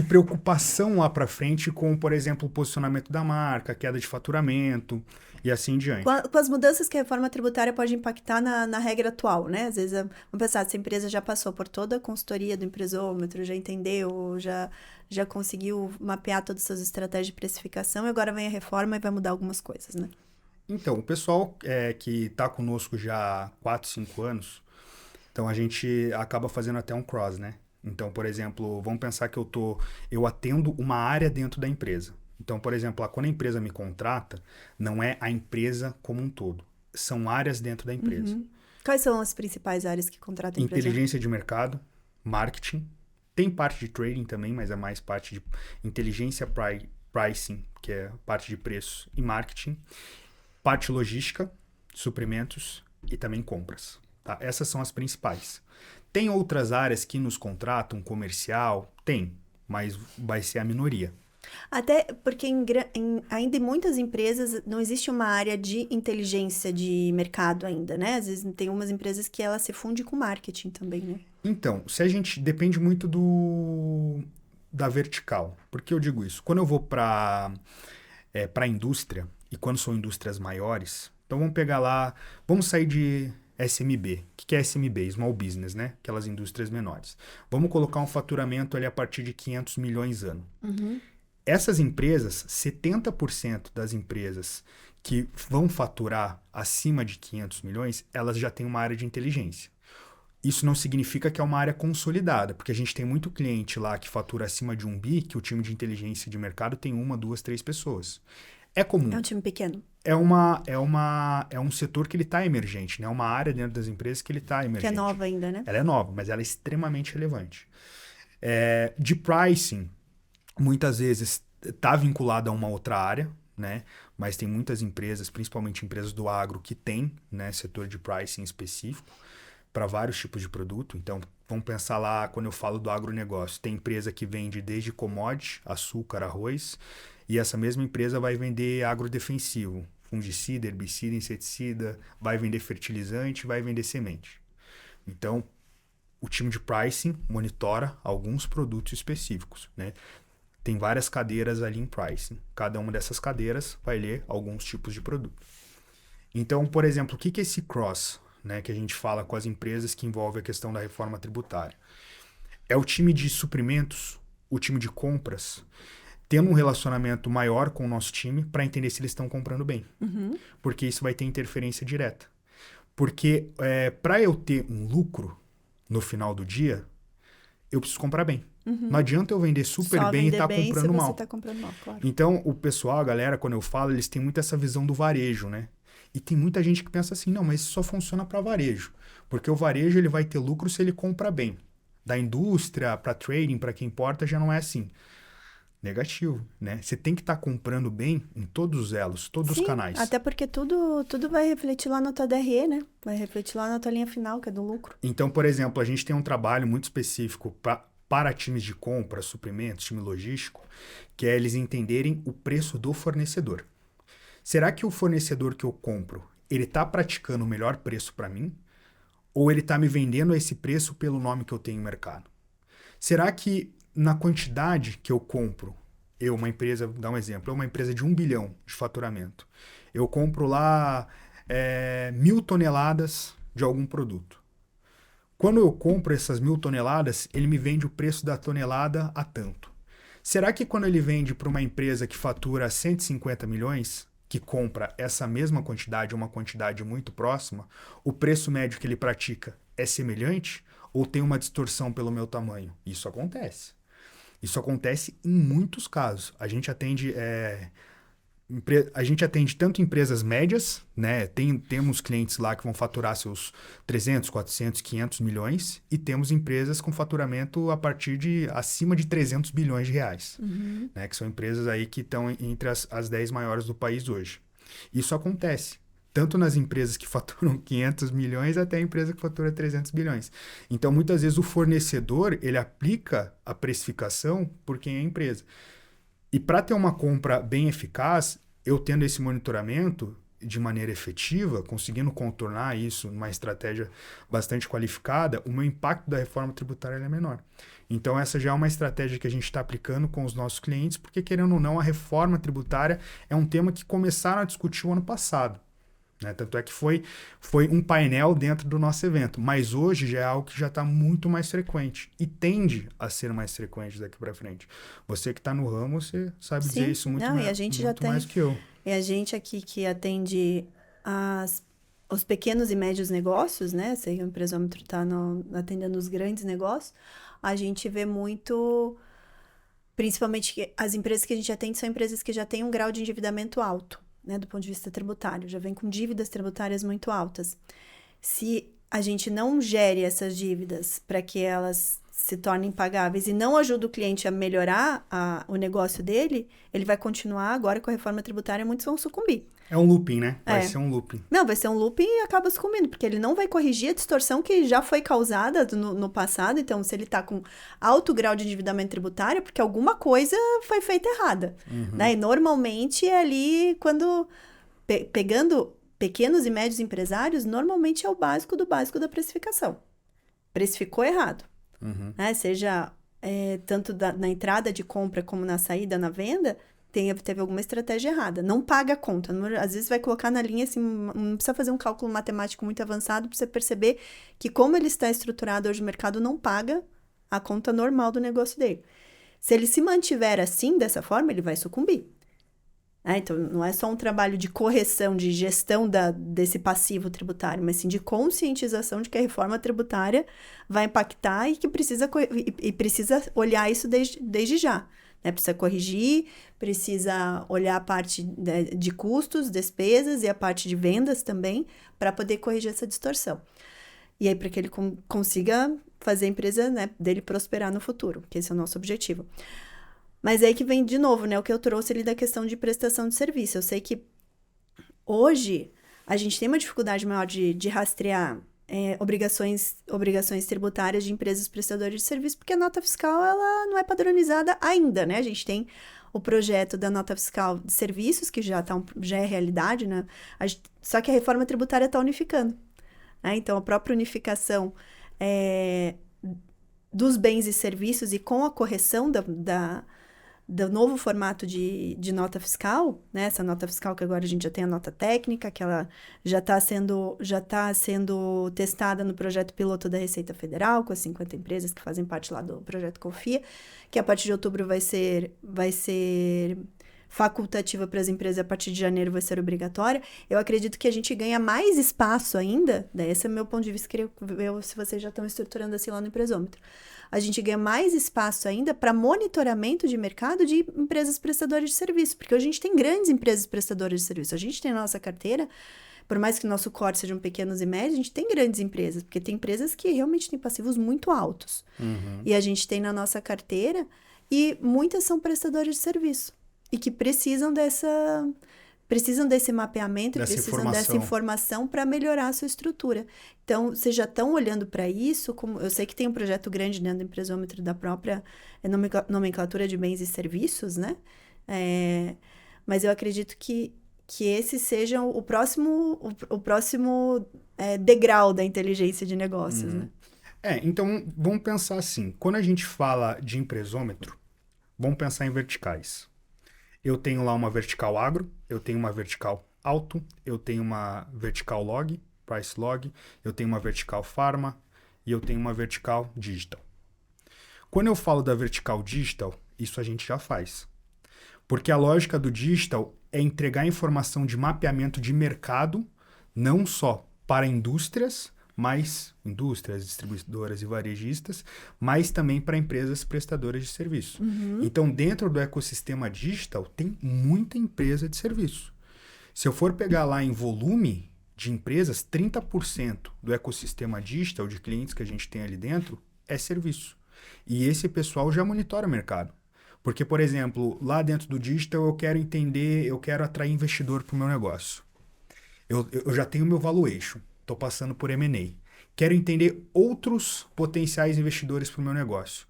preocupação lá para frente com, por exemplo, o posicionamento da marca, queda de faturamento e assim em diante. Com as mudanças que a reforma tributária pode impactar na regra atual, né? Às vezes, vamos pensar, essa empresa já passou por toda a consultoria do empresômetro, já entendeu, já conseguiu mapear todas as suas estratégias de precificação e agora vem a reforma e vai mudar algumas coisas, né? Então, o pessoal que está conosco já há 4, 5 anos, então a gente acaba fazendo até um cross, né? Então, por exemplo, vamos pensar que eu atendo uma área dentro da empresa. Então, por exemplo, quando a empresa me contrata, não é a empresa como um todo. São áreas dentro da empresa. Quais são as principais áreas que contratam a empresa? Inteligência de mercado, marketing. Tem parte de trading também, mas é mais parte de inteligência pricing, que é parte de preço e marketing. Parte logística, suprimentos e também compras. Tá? Essas são as principais. Tem outras áreas que nos contratam, comercial? Tem, mas vai ser a minoria. Até porque ainda em muitas empresas não existe uma área de inteligência de mercado ainda, né? Às vezes tem umas empresas que ela se funde com marketing também, né? Então, se a gente depende muito da vertical. Por que eu digo isso? Quando eu vou para a indústria, e quando são indústrias maiores, então vamos pegar lá, vamos sair de SMB. O que é SMB? Small Business, né? Aquelas indústrias menores. Vamos colocar um faturamento ali a partir de 500 milhões ano. Essas empresas, 70% das empresas que vão faturar acima de 500 milhões, elas já têm uma área de inteligência. Isso não significa que é uma área consolidada, porque a gente tem muito cliente lá que fatura acima de 1 bi, que o time de inteligência de mercado tem 1, 2, 3 pessoas. É comum. É um time pequeno. É um setor que ele está emergente, né? É uma área dentro das empresas que ele está emergente. Que é nova ainda, né? Ela é nova, mas ela é extremamente relevante. De pricing, muitas vezes está vinculada a uma outra área, né? Mas tem muitas empresas, principalmente empresas do agro, que tem, né, setor de pricing específico para vários tipos de produto. Então, vamos pensar lá, quando eu falo do agronegócio, tem empresa que vende desde commodity, açúcar, arroz, e essa mesma empresa vai vender agrodefensivo, fungicida, herbicida, inseticida, vai vender fertilizante, vai vender semente. Então, o time de pricing monitora alguns produtos específicos, né? Tem várias cadeiras ali em pricing. Cada uma dessas cadeiras vai ler alguns tipos de produto. Então, por exemplo, o que é esse cross, né, que a gente fala com as empresas que envolve a questão da reforma tributária? É o time de suprimentos, o time de compras, tendo um relacionamento maior com o nosso time para entender se eles estão comprando bem. Porque isso vai ter interferência direta. Porque para eu ter um lucro no final do dia, eu preciso comprar bem. Não adianta eu vender super Só bem e vender estar bem comprando se mal. você tá comprando mal, claro. Então, o pessoal, a galera, quando eu falo, eles têm muito essa visão do varejo, né? E tem muita gente que pensa assim, não, mas isso só funciona para varejo. Porque o varejo ele vai ter lucro se ele compra bem. Da indústria para trading, para quem importa, já não é assim. Negativo, né? Você tem que estar comprando bem em todos os elos, todos os canais. Até porque tudo vai refletir lá na tua DRE, né? Vai refletir lá na tua linha final, que é do lucro. Então, por exemplo, a gente tem um trabalho muito específico para times de compra, suprimentos, time logístico, que é eles entenderem o preço do fornecedor. Será que o fornecedor que eu compro, ele está praticando o melhor preço para mim? Ou ele está me vendendo esse preço pelo nome que eu tenho no mercado? Será que na quantidade que eu compro, uma empresa, vou dar um exemplo, uma empresa de 1 bilhão de faturamento, eu compro lá 1.000 toneladas de algum produto. Quando eu compro essas 1.000 toneladas, ele me vende o preço da tonelada a tanto. Será que quando ele vende para uma empresa que fatura 150 milhões, que compra essa mesma quantidade, uma quantidade muito próxima, o preço médio que ele pratica é semelhante ou tem uma distorção pelo meu tamanho? Isso acontece. Isso acontece em muitos casos. A gente atende tanto empresas médias, né? Temos clientes lá que vão faturar seus 300, 400, 500 milhões e temos empresas com faturamento a partir de acima de 300 bilhões de reais, né? Que são empresas aí que estão entre as 10 maiores do país hoje. Isso acontece tanto nas empresas que faturam 500 milhões até a empresa que fatura 300 bilhões. Então, muitas vezes o fornecedor, ele aplica a precificação por quem é a empresa. E para ter uma compra bem eficaz, eu tendo esse monitoramento de maneira efetiva, conseguindo contornar isso numa estratégia bastante qualificada, o meu impacto da reforma tributária é menor. Então, essa já é uma estratégia que a gente está aplicando com os nossos clientes, porque, querendo ou não, a reforma tributária é um tema que começaram a discutir o ano passado. Né? Tanto é que foi um painel dentro do nosso evento, mas hoje já é algo que já está muito mais frequente e tende a ser mais frequente daqui para frente. Você que está no ramo, você sabe dizer isso muito mais que eu. E a gente aqui que atende os pequenos e médios negócios, né? Se o empresômetro está atendendo os grandes negócios, a gente vê muito, principalmente que as empresas que a gente atende são empresas que já têm um grau de endividamento alto. Né, do ponto de vista tributário, já vem com dívidas tributárias muito altas. Se a gente não gere essas dívidas para que elas se tornem pagáveis e não ajuda o cliente a melhorar o negócio dele, ele vai continuar agora com a reforma tributária, muitos vão sucumbir. É um looping, né? Vai ser um looping. Não, vai ser um looping e acaba sucumbindo, porque ele não vai corrigir a distorção que já foi causada no passado. Então, se ele está com alto grau de endividamento tributário, porque alguma coisa foi feita errada. Né? E normalmente é ali, quando pegando pequenos e médios empresários, normalmente é o básico do básico da precificação. Precificou errado. Né? Seja tanto na entrada de compra como na saída, na venda, teve alguma estratégia errada. Não paga a conta. Às vezes vai colocar na linha assim, não precisa fazer um cálculo matemático muito avançado para você perceber que como ele está estruturado hoje, o mercado não paga a conta normal do negócio dele. Se ele se mantiver assim, dessa forma, ele vai sucumbir. Então, não é só um trabalho de correção, de gestão desse passivo tributário, mas sim de conscientização de que a reforma tributária vai impactar e que precisa olhar isso desde já. Né? Precisa corrigir, precisa olhar a parte de custos, despesas e a parte de vendas também, para poder corrigir essa distorção. E aí, para que ele consiga fazer a empresa, né, dele prosperar no futuro, que esse é o nosso objetivo. Mas aí que vem, de novo, né, o que eu trouxe ali da questão de prestação de serviço. Eu sei que hoje a gente tem uma dificuldade maior de rastrear obrigações tributárias de empresas prestadoras de serviço, porque a nota fiscal ela não é padronizada ainda, né? A gente tem o projeto da nota fiscal de serviços, que já é realidade, né? Só que a reforma tributária está unificando. Né? Então, a própria unificação dos bens e serviços e com a correção do novo formato de nota fiscal, né? Essa nota fiscal que agora a gente já tem a nota técnica, que ela já está sendo testada no projeto piloto da Receita Federal, com as 50 empresas que fazem parte lá do projeto Confia, que a partir de outubro vai ser facultativa para as empresas, a partir de janeiro vai ser obrigatória. Eu acredito que a gente ganha mais espaço ainda, esse é o meu ponto de vista, queria ver se vocês já estão estruturando assim lá no empresômetro. A gente ganha mais espaço ainda para monitoramento de mercado de empresas prestadoras de serviço, porque hoje a gente tem grandes empresas prestadoras de serviço. A gente tem na nossa carteira, por mais que o nosso corte sejam pequenos e médios, a gente tem grandes empresas, porque tem empresas que realmente têm passivos muito altos. E a gente tem na nossa carteira, e muitas são prestadoras de serviço, e que precisam desse mapeamento, precisam dessa informação para melhorar a sua estrutura. Então, vocês já estão olhando para isso, como eu sei que tem um projeto grande dentro do empresômetro da própria nomenclatura de bens e serviços, né? Mas eu acredito que esse seja o próximo degrau da inteligência de negócios, né? Então vamos pensar assim. Quando a gente fala de empresômetro, vamos pensar em verticais. Eu tenho lá uma vertical agro, eu tenho uma vertical auto, eu tenho uma vertical log, price log, eu tenho uma vertical pharma e eu tenho uma vertical digital. Quando eu falo da vertical digital, isso a gente já faz. Porque a lógica do digital é entregar informação de mapeamento de mercado, não só para indústrias, distribuidoras e varejistas, mas também para empresas prestadoras de serviço. Então, dentro do ecossistema digital, tem muita empresa de serviço. Se eu for pegar lá em volume de empresas, 30% do ecossistema digital de clientes que a gente tem ali dentro é serviço. E esse pessoal já monitora o mercado. Porque, por exemplo, lá dentro do digital eu quero entender, eu quero atrair investidor para o meu negócio. Eu já tenho meu valuation, estou passando por M&A. Quero entender outros potenciais investidores para o meu negócio.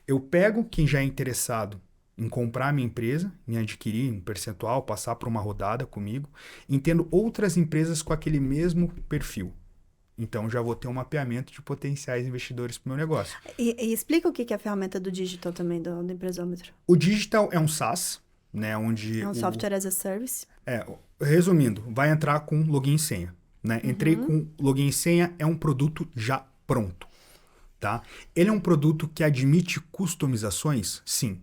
Eu pego quem já é interessado em comprar a minha empresa, em adquirir um percentual, passar por uma rodada comigo, entendo outras empresas com aquele mesmo perfil. Então, já vou ter um mapeamento de potenciais investidores para o meu negócio. E explica o que é a ferramenta do digital também, do empresômetro. O digital é um SaaS, né? Onde É um software as a service. Resumindo, vai entrar com login e senha. Né? Entrei com login e senha, é um produto já pronto. Tá? Ele é um produto que admite customizações? Sim.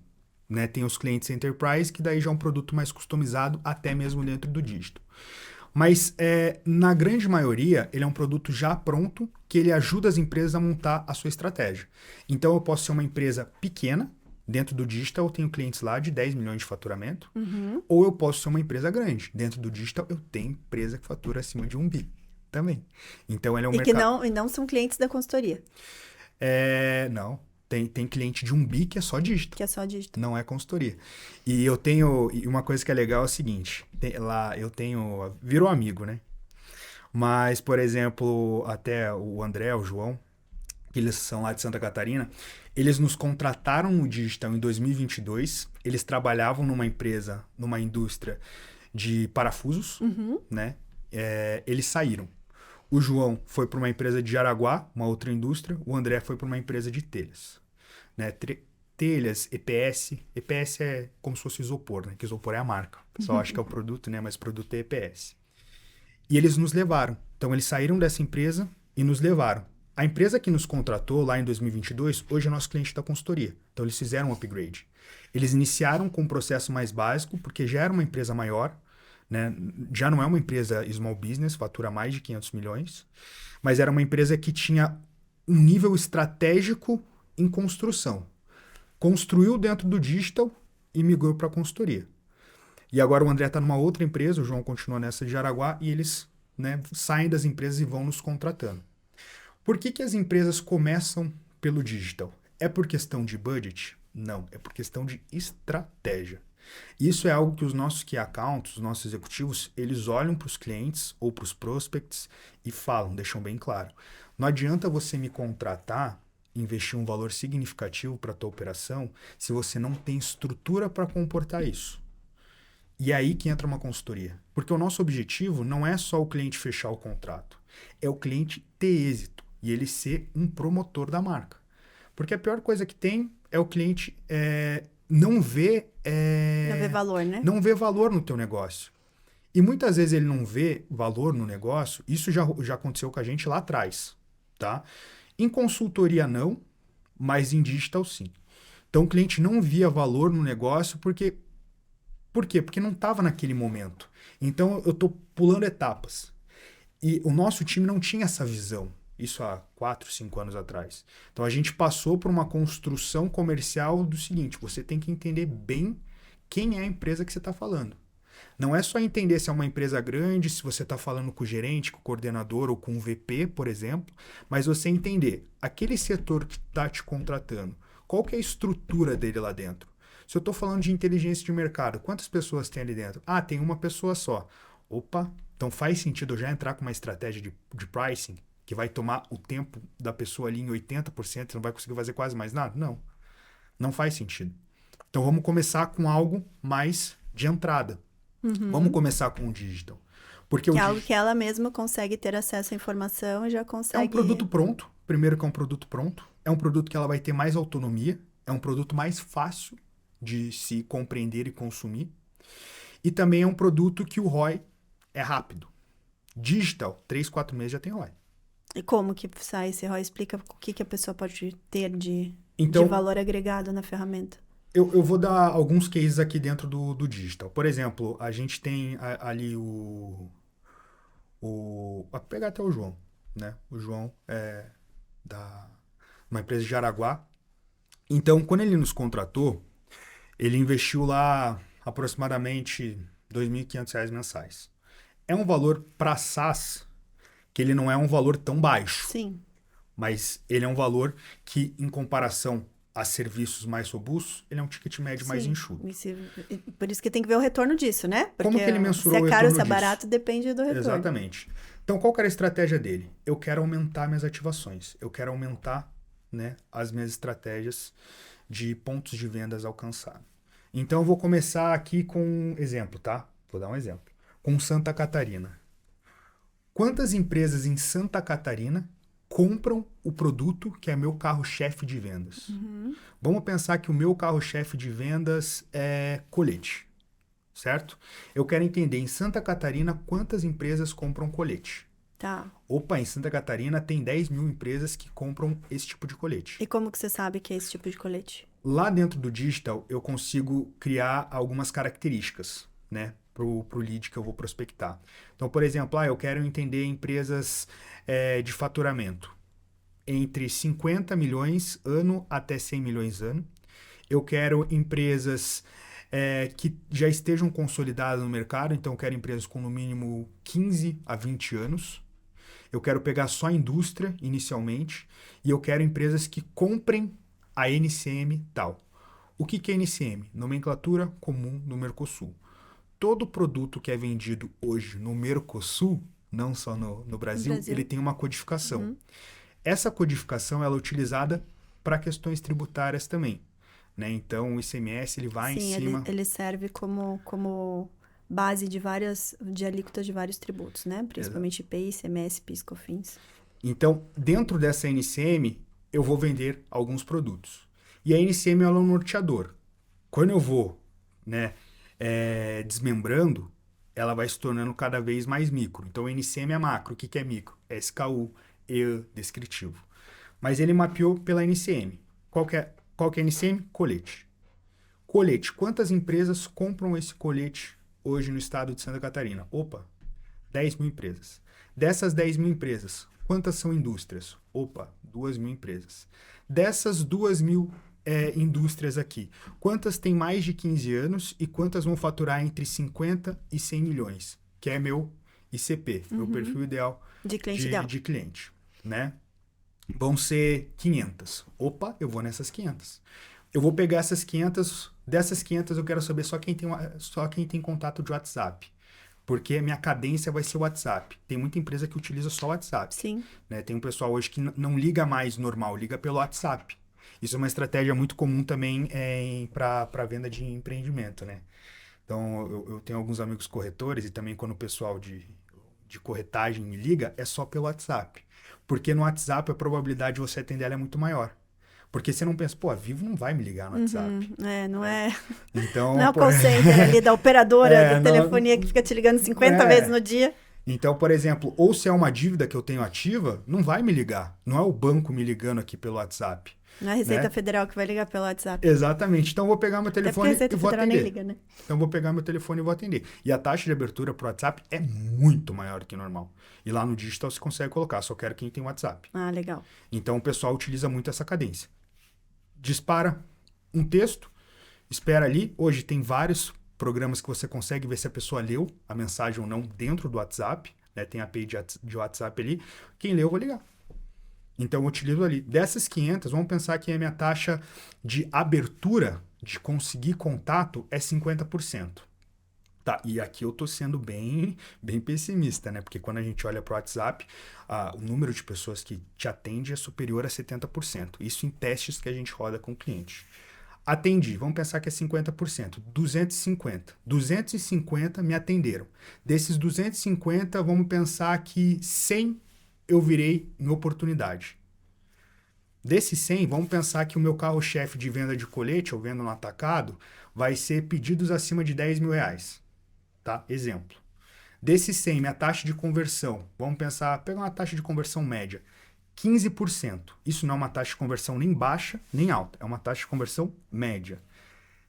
Né? Tem os clientes enterprise, que daí já é um produto mais customizado, até mesmo dentro do digital. Mas, na grande maioria, ele é um produto já pronto, que ele ajuda as empresas a montar a sua estratégia. Então, eu posso ser uma empresa pequena, dentro do digital eu tenho clientes lá de 10 milhões de faturamento, ou eu posso ser uma empresa grande. Dentro do digital, eu tenho empresa que fatura acima de 1 bi também. Então, ele é um mercado... E não são clientes da consultoria. Não. Tem cliente de 1 bi que é só digital. Que é só digital. Não é consultoria. E eu tenho... E uma coisa que é legal é o seguinte. Virou amigo, né? Mas, por exemplo, até o André, o João, que eles são lá de Santa Catarina, eles nos contrataram no digital em 2022. Eles trabalhavam numa empresa, numa indústria de parafusos, né? Eles saíram. O João foi para uma empresa de Jaraguá, uma outra indústria. O André foi para uma empresa de telhas. Né? Telhas, EPS. EPS é como se fosse isopor, né? Que isopor é a marca. O pessoal acha que é o produto, né? Mas o produto é EPS. E eles nos levaram. Então, eles saíram dessa empresa e nos levaram. A empresa que nos contratou lá em 2022, hoje é nosso cliente da consultoria. Então, eles fizeram um upgrade. Eles iniciaram com um processo mais básico, porque já era uma empresa maior, né? Já não é uma empresa small business, fatura mais de 500 milhões, mas era uma empresa que tinha um nível estratégico em construção. Construiu dentro do digital e migrou para a consultoria. E agora o André está numa outra empresa, o João continua nessa de Jaraguá, e eles, né, saem das empresas e vão nos contratando. Por que as empresas começam pelo digital? É por questão de budget? Não, é por questão de estratégia. Isso é algo que os nossos key accounts, os nossos executivos, eles olham para os clientes ou para os prospects e falam, deixam bem claro. Não adianta você me contratar, investir um valor significativo para a tua operação, se você não tem estrutura para comportar isso. E é aí que entra uma consultoria. Porque o nosso objetivo não é só o cliente fechar o contrato, é o cliente ter êxito e ele ser um promotor da marca. Porque a pior coisa que tem é o cliente não vê valor, né? Não vê valor no teu negócio. E muitas vezes ele não vê valor no negócio. Isso já aconteceu com a gente lá atrás, tá? Em consultoria não, mas em digital sim. Então o cliente não via valor no negócio por quê? Porque não estava naquele momento. Então eu estou pulando etapas. E o nosso time não tinha essa visão. Isso há 4, 5 anos atrás. Então a gente passou por uma construção comercial do seguinte: você tem que entender bem quem é a empresa que você está falando. Não é só entender se é uma empresa grande, se você está falando com o gerente, com o coordenador ou com o VP, por exemplo, mas você entender aquele setor que está te contratando, qual que é a estrutura dele lá dentro. Se eu estou falando de inteligência de mercado, quantas pessoas tem ali dentro? Ah, tem uma pessoa só. Opa, então faz sentido eu já entrar com uma estratégia de pricing que vai tomar o tempo da pessoa ali em 80%, você não vai conseguir fazer quase mais nada? Não. Não faz sentido. Então vamos começar com algo mais de entrada. Vamos começar com o digital. Porque que é algo que ela mesma consegue ter acesso à informação e já consegue... É um produto pronto. primeiro que é um produto pronto, é um produto que ela vai ter mais autonomia, é um produto mais fácil de se compreender e consumir, e também é um produto que o ROI é rápido. Digital, 3, 4 meses já tem ROI. E como que sai esse ROI? Explica o que a pessoa pode ter de Então, valor agregado na ferramenta. Eu vou dar alguns cases aqui dentro do digital. Por exemplo, a gente tem ali vou pegar até o João, né? O João é uma empresa de Jaraguá. Então, quando ele nos contratou, ele investiu lá aproximadamente R$ 2.500 mensais. É um valor para SaaS que ele não é um valor tão baixo. Sim. Mas ele é um valor que, em comparação a serviços mais robustos, ele é um ticket médio mais enxuto. Por isso que tem que ver o retorno disso, né? Porque como que ele mensurou se o é caro ou se é retorno barato, depende do retorno. Exatamente. Então, qual que era a estratégia dele? Eu quero aumentar minhas ativações. Eu quero aumentar, né, as minhas estratégias de pontos de vendas alcançados. Então, eu vou começar aqui com um exemplo, tá? Vou dar um exemplo. Com Santa Catarina. Quantas empresas em Santa Catarina compram o produto que é meu carro-chefe de vendas? Uhum. Vamos pensar que o meu carro-chefe de vendas é colete, certo? Eu quero entender em Santa Catarina quantas empresas compram colete. Tá. Opa, em Santa Catarina tem 10.000 empresas que compram esse tipo de colete. E como que você sabe que é esse tipo de colete? Lá dentro do digital, eu consigo criar algumas características, né? Pro lead que eu vou prospectar. Então, por exemplo, eu quero entender empresas de faturamento entre 50 milhões ano até 100 milhões ano. Eu quero empresas que já estejam consolidadas no mercado, então eu quero empresas com no mínimo 15 a 20 anos. Eu quero pegar só a indústria inicialmente e eu quero empresas que comprem a NCM tal. O que é NCM? Nomenclatura comum no Mercosul. Todo produto que é vendido hoje no Mercosul, não só no Brasil, ele tem uma codificação. Uhum. Essa codificação ela é utilizada para questões tributárias também, né? Então, o ICMS ele vai em cima... Ele serve como base de alíquotas de vários tributos, né? Principalmente IPI, ICMS, PIS, COFINS. Então, dentro dessa NCM, eu vou vender alguns produtos. E a NCM ela é um norteador. Quando eu vou, né, desmembrando, ela vai se tornando cada vez mais micro. Então, a NCM é macro. O que é micro? É SKU, E, descritivo. Mas ele mapeou pela NCM. Qual que é a NCM? Colete. Colete. Quantas empresas compram esse colete hoje no estado de Santa Catarina? Opa, 10.000 empresas. Dessas 10.000 empresas, quantas são indústrias? Opa, 2.000 empresas. Dessas 2.000 indústrias aqui, quantas têm mais de 15 anos e quantas vão faturar entre 50 e 100 milhões? Que é meu ICP, meu perfil ideal de cliente, né? Vão ser 500. Opa, eu vou nessas 500. Eu vou pegar essas 500, dessas 500 eu quero saber só quem tem contato de WhatsApp. Porque a minha cadência vai ser o WhatsApp. Tem muita empresa que utiliza só o WhatsApp. Sim. Né? Tem um pessoal hoje que não liga mais normal, liga pelo WhatsApp. Isso é uma estratégia muito comum também para venda de empreendimento, né? Então, eu tenho alguns amigos corretores e também quando o pessoal de corretagem me liga, é só pelo WhatsApp. Porque no WhatsApp a probabilidade de você atender ela é muito maior. Porque você não pensa, a Vivo não vai me ligar no WhatsApp. Não é. Então, não é o call center ali da operadora de telefonia que fica te ligando 50 vezes no dia. Então, por exemplo, ou se é uma dívida que eu tenho ativa, não vai me ligar. Não é o banco me ligando aqui pelo WhatsApp. Não é a Receita Federal que vai ligar pelo WhatsApp. Exatamente. Então, eu vou pegar meu telefone e vou atender. Nem liga, né? Então, eu vou pegar meu telefone e vou atender. E a taxa de abertura para o WhatsApp é muito maior que o normal. E lá no digital você consegue colocar, só quero quem tem WhatsApp. Ah, legal. Então, o pessoal utiliza muito essa cadência. Dispara um texto, espera ali. Hoje tem vários programas que você consegue ver se a pessoa leu a mensagem ou não dentro do WhatsApp. Né? Tem a API de WhatsApp ali. Quem leu, eu vou ligar. Então, eu utilizo ali. Dessas 500, vamos pensar que a minha taxa de abertura, de conseguir contato, é 50%. Tá, e aqui eu tô sendo bem pessimista, né? Porque quando a gente olha para o WhatsApp, o número de pessoas que te atende é superior a 70%. Isso em testes que a gente roda com o cliente. Atendi, vamos pensar que é 50%. 250. 250 me atenderam. Desses 250, vamos pensar que 100 eu virei em oportunidade. Desses 100, vamos pensar que o meu carro-chefe de venda de colete, eu vendo no atacado, vai ser pedidos acima de 10 mil reais. Tá? Exemplo. Desses 100, minha taxa de conversão, vamos pensar, pegar uma taxa de conversão média, 15%. Isso não é uma taxa de conversão nem baixa, nem alta. É uma taxa de conversão média.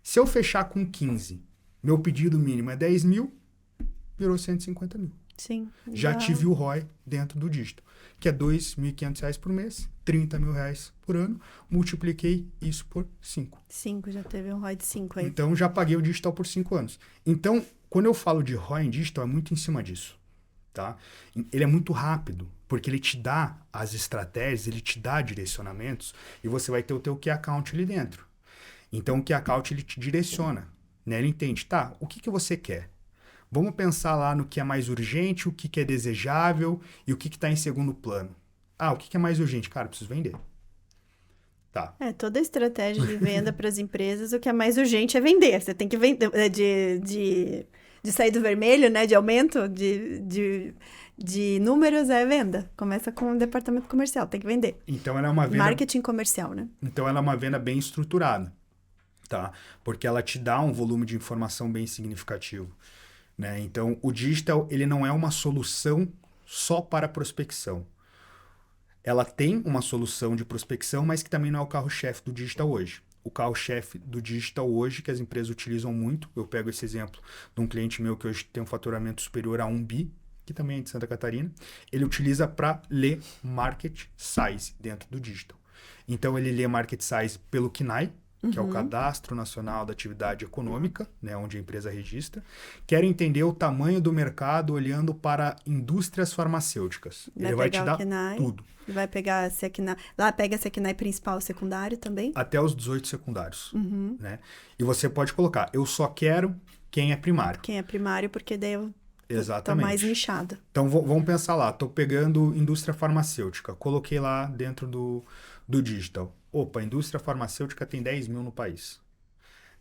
Se eu fechar com 15, meu pedido mínimo é 10 mil, virou 150 mil. Sim. Já tive o ROI dentro do dígito, que é R$ 2.500 por mês, R$ 30 mil por ano. Multipliquei isso por 5. 5, já teve um ROI de 5 aí. Então, já paguei o digital por 5 anos. Então, quando eu falo de ROI em digital, é muito em cima disso. Tá? Ele é muito rápido, porque ele te dá as estratégias, ele te dá direcionamentos, e você vai ter o teu Key Account ali dentro. Então, o Key Account, ele te direciona. Né? Ele entende, tá, o que você quer? Vamos pensar lá no que é mais urgente, o que é desejável e o que está em segundo plano. Ah, o que é mais urgente? Cara, eu preciso vender. Tá. Toda a estratégia de venda para as empresas, o que é mais urgente é vender. Você tem que vender, de sair do vermelho, né? De aumento de números é venda. Começa com o departamento comercial, tem que vender. Então, ela é uma venda... Marketing comercial, né? Então, ela é uma venda bem estruturada, tá? Porque ela te dá um volume de informação bem significativo. Né? Então, o digital, ele não é uma solução só para prospecção. Ela tem uma solução de prospecção, mas que também não é o carro-chefe do digital hoje. O carro-chefe do digital hoje, que as empresas utilizam muito, eu pego esse exemplo de um cliente meu que hoje tem um faturamento superior a 1 bi, que também é de Santa Catarina, ele utiliza para ler market size dentro do digital. Então, ele lê market size pelo KNAI, que é o Cadastro Nacional da Atividade Econômica, né, onde a empresa registra. Quer entender o tamanho do mercado olhando para indústrias farmacêuticas. Ele vai te dar tudo. Vai pegar se a KNAI... Lá pega se a KNAI principal ou secundário também? Até os 18 secundários. Né? E você pode colocar, eu só quero quem é primário. Quem é primário, porque daí eu Exatamente. tô mais nichado. Então, vamos pensar lá. Estou pegando indústria farmacêutica. Coloquei lá dentro do digital. Opa, a indústria farmacêutica tem 10 mil no país.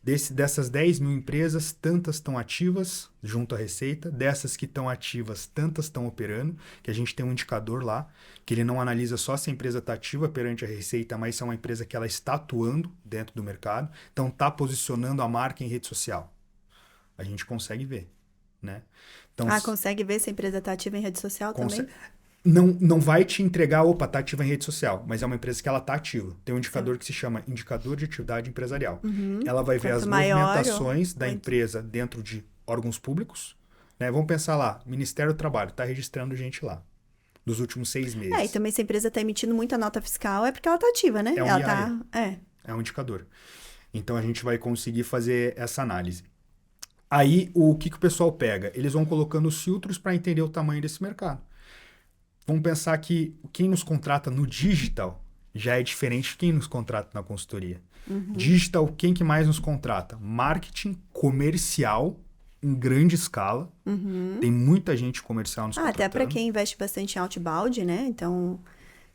Dessas 10 mil empresas, tantas estão ativas junto à Receita. Dessas que estão ativas, tantas estão operando, que a gente tem um indicador lá, que ele não analisa só se a empresa está ativa perante a Receita, mas se é uma empresa que ela está atuando dentro do mercado. Então, está posicionando a marca em rede social. A gente consegue ver. Né? Então, consegue ver se a empresa está ativa em rede social também? Não vai te entregar, opa, tá ativa em rede social, mas é uma empresa que ela tá ativa. Tem um indicador que se chama indicador de atividade empresarial. Ela vai ver as movimentações da empresa dentro de órgãos públicos. Né? Vamos pensar lá, Ministério do Trabalho está registrando gente lá nos últimos 6 meses. E também se a empresa está emitindo muita nota fiscal, é porque ela tá ativa, né? É um ela É um indicador. Então, a gente vai conseguir fazer essa análise. Aí, o que o pessoal pega? Eles vão colocando os filtros para entender o tamanho desse mercado. Vamos pensar que quem nos contrata no digital já é diferente de quem nos contrata na consultoria. Digital, quem que mais nos contrata? Marketing comercial em grande escala. Tem muita gente comercial nos contratando. Até para quem investe bastante em outbound, né? Então,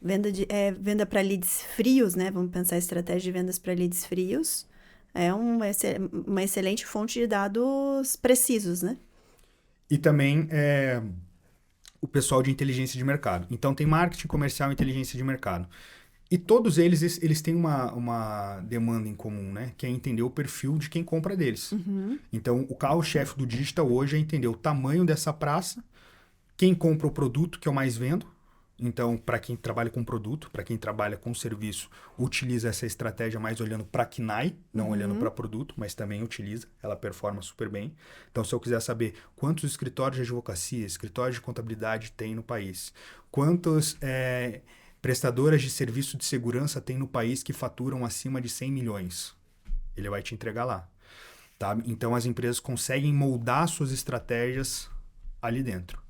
venda para leads frios, né? Vamos pensar em estratégia de vendas para leads frios. É uma excelente fonte de dados precisos, né? E também o pessoal de inteligência de mercado. Então, tem marketing comercial e inteligência de mercado. E todos eles têm uma demanda em comum, né? Que é entender o perfil de quem compra deles. Então, o carro-chefe do digital hoje é entender o tamanho dessa praça, quem compra o produto que eu mais vendo. Então, para quem trabalha com produto, para quem trabalha com serviço, utiliza essa estratégia mais olhando para KNAI, não olhando para produto, mas também utiliza, ela performa super bem. Então, se eu quiser saber quantos escritórios de advocacia, escritórios de contabilidade tem no país, quantas prestadoras de serviço de segurança tem no país que faturam acima de 100 milhões, ele vai te entregar lá. Tá? Então, as empresas conseguem moldar suas estratégias ali dentro.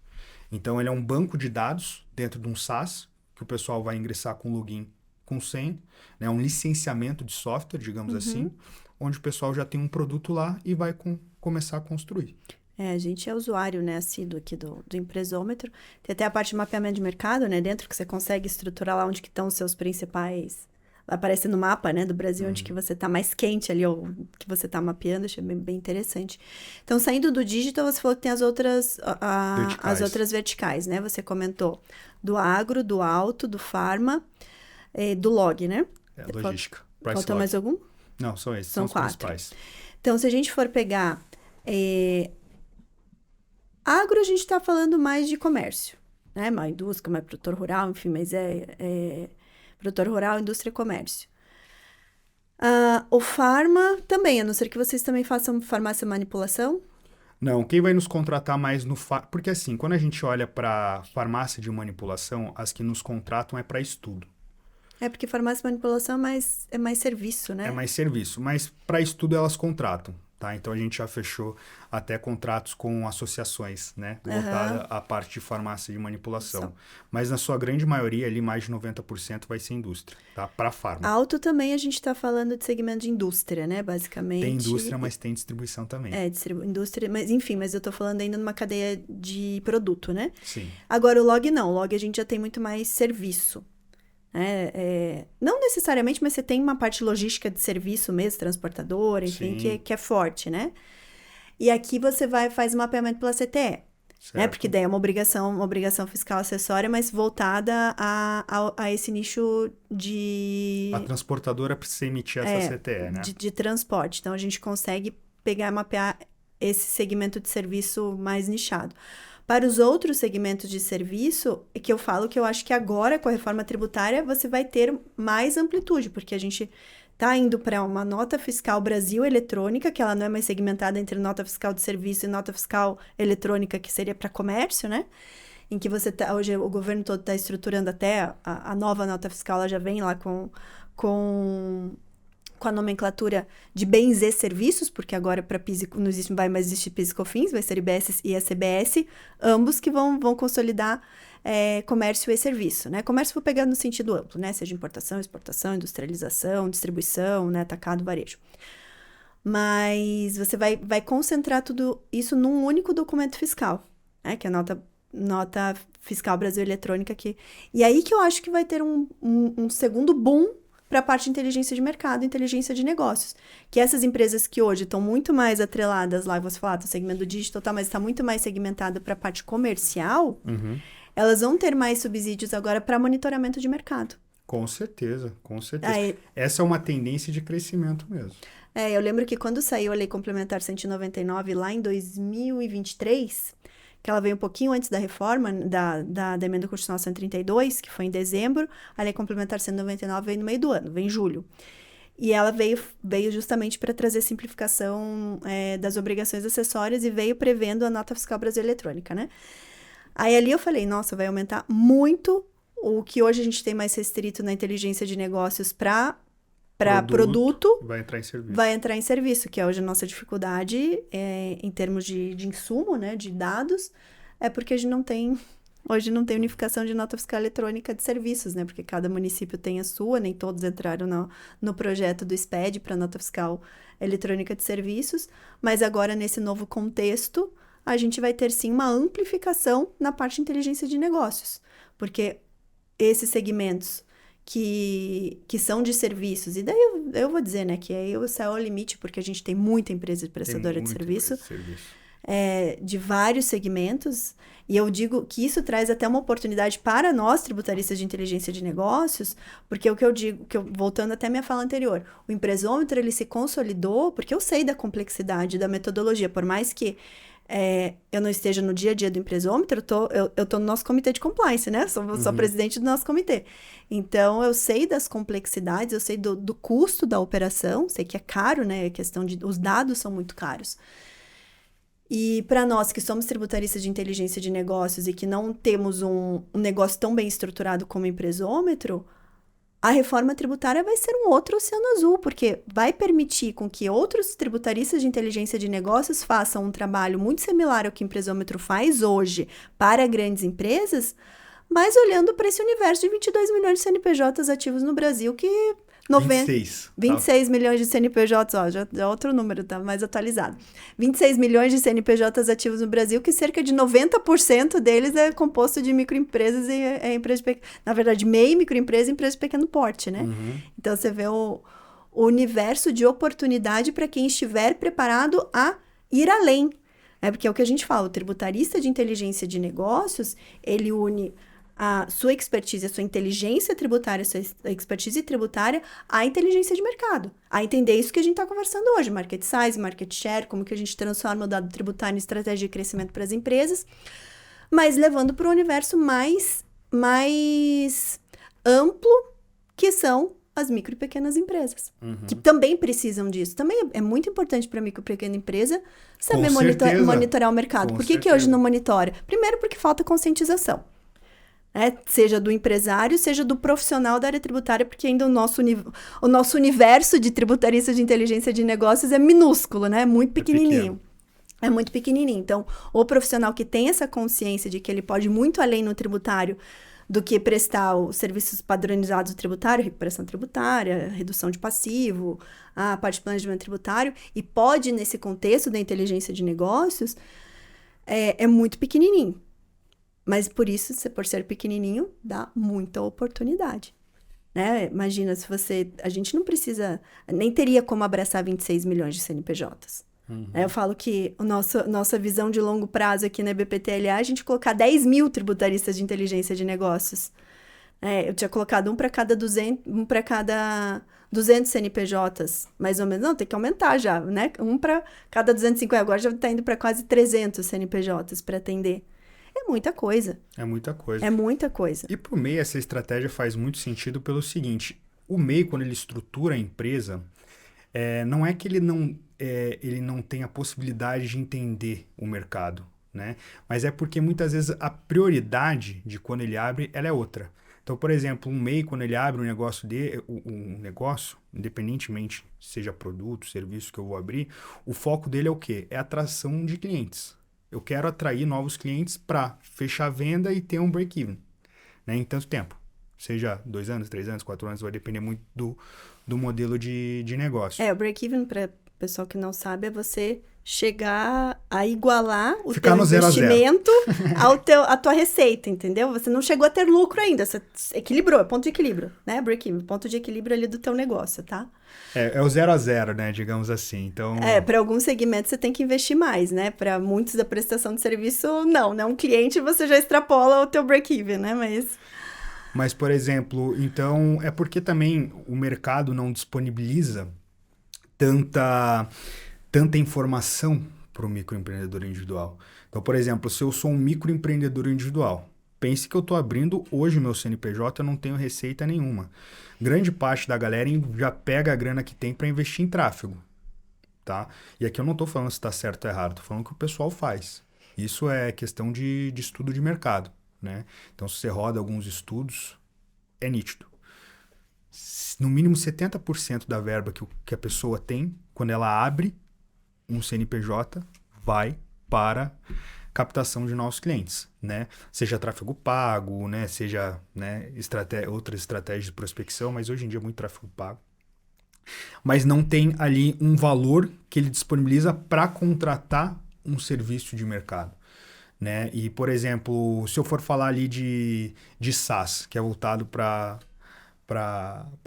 Então, ele é um banco de dados dentro de um SaaS, que o pessoal vai ingressar com login, com senha, né? Um licenciamento de software, digamos assim, onde o pessoal já tem um produto lá e vai começar a construir. A gente é usuário, né, assíduo aqui do Empresômetro. Tem até a parte de mapeamento de mercado, né, dentro que você consegue estruturar lá onde que estão os seus principais... Vai aparecer no mapa, né, do Brasil, onde que você está mais quente ali, ou que você está mapeando, achei bem interessante. Então, saindo do digital, você falou que tem as outras verticais, né? Você comentou do agro, do auto, do farma. do log, né? Logística. Price Falta log. mais algum? Não, são esses, São os 4. principais. Então, se a gente for pegar agro, a gente está falando mais de comércio, né? Mais indústria, mais produtor rural, enfim, mas produtor rural, indústria e comércio. O farma também, a não ser que vocês também façam farmácia manipulação. Não, quem vai nos contratar mais no... Porque assim, quando a gente olha para farmácia de manipulação, as que nos contratam é para estudo. Porque farmácia manipulação é mais serviço, né? É mais serviço, mas para estudo elas contratam, tá? Então a gente já fechou até contratos com associações, né? Voltada à parte de farmácia de manipulação. Mas na sua grande maioria, ali mais de 90% vai ser indústria, tá? Para farma. Auto também a gente está falando de segmento de indústria, né? Basicamente. Tem indústria, mas tem distribuição também. Indústria, mas enfim, mas eu tô falando ainda numa cadeia de produto, né? Sim. Agora o log não, o log a gente já tem muito mais serviço. Não necessariamente, mas você tem uma parte logística de serviço mesmo, transportadora, enfim, que é forte, né? E aqui você faz o mapeamento pela CTE, né? Porque daí é uma obrigação fiscal acessória, mas voltada a esse nicho de... A transportadora precisa emitir essa CTE, né? De transporte. Então, a gente consegue pegar e mapear esse segmento de serviço mais nichado. Para os outros segmentos de serviço, é que eu falo que eu acho que agora, com a reforma tributária, você vai ter mais amplitude, porque a gente está indo para uma nota fiscal Brasil eletrônica, que ela não é mais segmentada entre nota fiscal de serviço e nota fiscal eletrônica, que seria para comércio, né? Em que hoje o governo todo está estruturando até a nova nota fiscal, ela já vem lá com a nomenclatura de bens e serviços, porque agora para PIS não vai mais existir PIS e COFINS, vai ser IBS e ICBS, ambos que vão consolidar comércio e serviço, né? Comércio vou pegar no sentido amplo, né? Seja importação, exportação, industrialização, distribuição, né? Atacado, varejo. Mas você vai concentrar tudo isso num único documento fiscal, né? Que é a nota fiscal Brasil eletrônica. E aí que eu acho que vai ter um segundo boom para a parte de inteligência de mercado, inteligência de negócios. Que essas empresas que hoje estão muito mais atreladas lá, você fala, do segmento do digital, mas está muito mais segmentado para a parte comercial, elas vão ter mais subsídios agora para monitoramento de mercado. Com certeza, com certeza. Essa é uma tendência de crescimento mesmo. Eu lembro que quando saiu a Lei Complementar 199, lá em 2023... que ela veio um pouquinho antes da reforma, da Emenda Constitucional 132, que foi em dezembro, a Lei Complementar 199 veio no meio do ano, veio em julho. E ela veio justamente para trazer simplificação das obrigações acessórias e veio prevendo a nota fiscal Brasil eletrônica, né? Aí ali eu falei, nossa, vai aumentar muito o que hoje a gente tem mais restrito na inteligência de negócios para produto vai entrar em serviço, que é hoje a nossa dificuldade em termos de insumo, né, de dados, porque hoje não tem unificação de nota fiscal eletrônica de serviços, né, porque cada município tem a sua, nem todos entraram no projeto do SPED para nota fiscal eletrônica de serviços, mas agora nesse novo contexto, a gente vai ter sim uma amplificação na parte de inteligência de negócios, porque esses segmentos que são de serviços, e daí eu vou dizer, né, que aí o céu é o limite, porque a gente tem muita empresa prestadora de serviço, de vários segmentos, e eu digo que isso traz até uma oportunidade para nós, tributaristas de inteligência de negócios, porque o que eu digo, voltando até a minha fala anterior, o empresômetro, ele se consolidou, porque eu sei da complexidade da metodologia, por mais que eu não esteja no dia a dia do empresômetro, eu tô no nosso comitê de compliance, né? Sou presidente do nosso comitê. Então, eu sei das complexidades, eu sei do custo da operação, sei que é caro, né? A questão os dados são muito caros. E para nós que somos tributaristas de inteligência de negócios e que não temos um negócio tão bem estruturado como o empresômetro, a reforma tributária vai ser um outro oceano azul, porque vai permitir com que outros tributaristas de inteligência de negócios façam um trabalho muito similar ao que o empresômetro faz hoje para grandes empresas, mas olhando para esse universo de 22 milhões de CNPJs ativos no Brasil, que 26 milhões de CNPJs, já é outro número, tá mais atualizado. 26 milhões de CNPJs ativos no Brasil, que cerca de 90% deles é composto de microempresas e empresas de na verdade, MEI, microempresa e empresa de pequeno porte, né? Então, você vê o universo de oportunidade para quem estiver preparado a ir além. Porque é o que a gente fala, o tributarista de inteligência de negócios, ele une a sua expertise, a sua inteligência tributária, a sua expertise tributária, à inteligência de mercado. A entender isso que a gente está conversando hoje, market size, market share, como que a gente transforma o dado tributário em estratégia de crescimento para as empresas, mas levando para um universo mais amplo, que são as micro e pequenas empresas, que também precisam disso. Também é muito importante para a micro e pequena empresa saber monitorar o mercado. Por que hoje não monitora? Primeiro, porque falta conscientização. Seja do empresário, seja do profissional da área tributária, porque ainda o nosso universo de tributaristas de inteligência de negócios é minúsculo, né? É muito pequenininho. É muito pequenininho. Então, o profissional que tem essa consciência de que ele pode ir muito além no tributário do que prestar os serviços padronizados do tributário, recuperação tributária, redução de passivo, a parte de planejamento tributário, e pode, nesse contexto da inteligência de negócios, é muito pequenininho. Mas por isso, por ser pequenininho, dá muita oportunidade. Né? Imagina, a gente não precisa, nem teria como abraçar 26 milhões de CNPJs. Eu falo que nossa visão de longo prazo aqui na BPTLA é a gente colocar 10 mil tributaristas de inteligência de negócios. Eu tinha colocado um para cada 200 CNPJs, mais ou menos. Não, tem que aumentar já, né? Um para cada 250. Agora já está indo para quase 300 CNPJs para atender. É muita coisa. É muita coisa. É muita coisa. E para o MEI, essa estratégia faz muito sentido pelo seguinte. O MEI, quando ele estrutura a empresa, não é que ele não tem a possibilidade de entender o mercado, né? Mas é porque muitas vezes a prioridade de quando ele abre, ela é outra. Então, por exemplo, um MEI, quando ele abre um negócio, independentemente seja produto, serviço que eu vou abrir, o foco dele é o quê? É a atração de clientes. Eu quero atrair novos clientes para fechar a venda e ter um break-even, né, em tanto tempo. Seja 2 anos, 3 anos, 4 anos, vai depender muito do modelo de negócio. O break-even, para o pessoal que não sabe, é você chegar a igualar o Ficar teu no investimento à tua receita, entendeu? Você não chegou a ter lucro ainda, você equilibrou, é ponto de equilíbrio, né? Break-even, ponto de equilíbrio ali do teu negócio, tá? É o 0 a 0, né? Digamos assim. Então... para alguns segmentos você tem que investir mais, né? Para muitos da prestação de serviço, não, né? Um cliente você já extrapola o teu break-even, né? Mas, por exemplo, então, é porque também o mercado não disponibiliza tanta informação para o microempreendedor individual. Então, por exemplo, se eu sou um microempreendedor individual, pense que eu estou abrindo hoje meu CNPJ, eu não tenho receita nenhuma. Grande parte da galera já pega a grana que tem para investir em tráfego, tá? E aqui eu não estou falando se está certo ou errado, estou falando que o pessoal faz. Isso é questão de estudo de mercado, né? Então, se você roda alguns estudos, é nítido. No mínimo 70% da verba que a pessoa tem, quando ela abre um CNPJ, vai para captação de novos clientes, né? Seja tráfego pago, né? Seja, né, outras estratégias de prospecção, mas hoje em dia é muito tráfego pago. Mas não tem ali um valor que ele disponibiliza para contratar um serviço de mercado, né? E, por exemplo, se eu for falar ali de SaaS, que é voltado para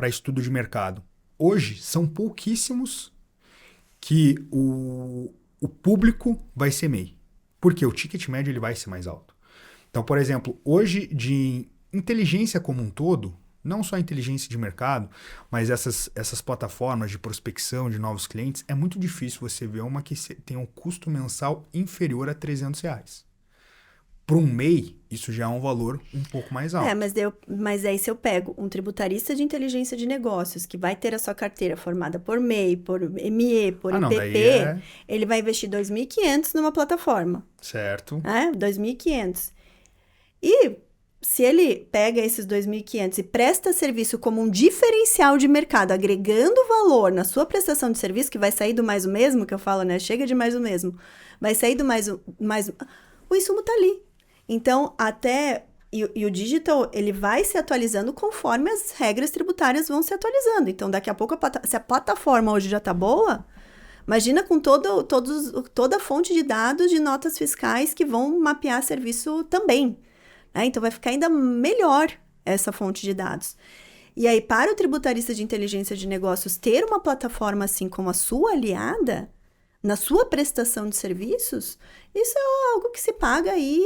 estudo de mercado, hoje são pouquíssimos que o público vai ser MEI. Porque o ticket médio ele vai ser mais alto. Então, por exemplo, hoje de inteligência como um todo, não só inteligência de mercado, mas essas plataformas de prospecção de novos clientes, é muito difícil você ver uma que tenha um custo mensal inferior a R$300. Para um MEI, isso já é um valor um pouco mais alto. Mas aí se eu pego um tributarista de inteligência de negócios, que vai ter a sua carteira formada por MEI, por ME, por IPP, ele vai investir R$2.500 numa plataforma. Certo. R$2.500. E se ele pega esses R$2.500 e presta serviço como um diferencial de mercado, agregando valor na sua prestação de serviço, que vai sair do mais o mesmo, que eu falo, né? Chega de mais o mesmo. Vai sair do mais o insumo tá ali. Então, e o digital, ele vai se atualizando conforme as regras tributárias vão se atualizando. Então, daqui a pouco, se a plataforma hoje já tá boa, imagina com toda a fonte de dados de notas fiscais que vão mapear serviço também. Né? Então, vai ficar ainda melhor essa fonte de dados. E aí, para o tributarista de inteligência de negócios ter uma plataforma assim como a sua aliada, na sua prestação de serviços, isso é algo que se paga aí.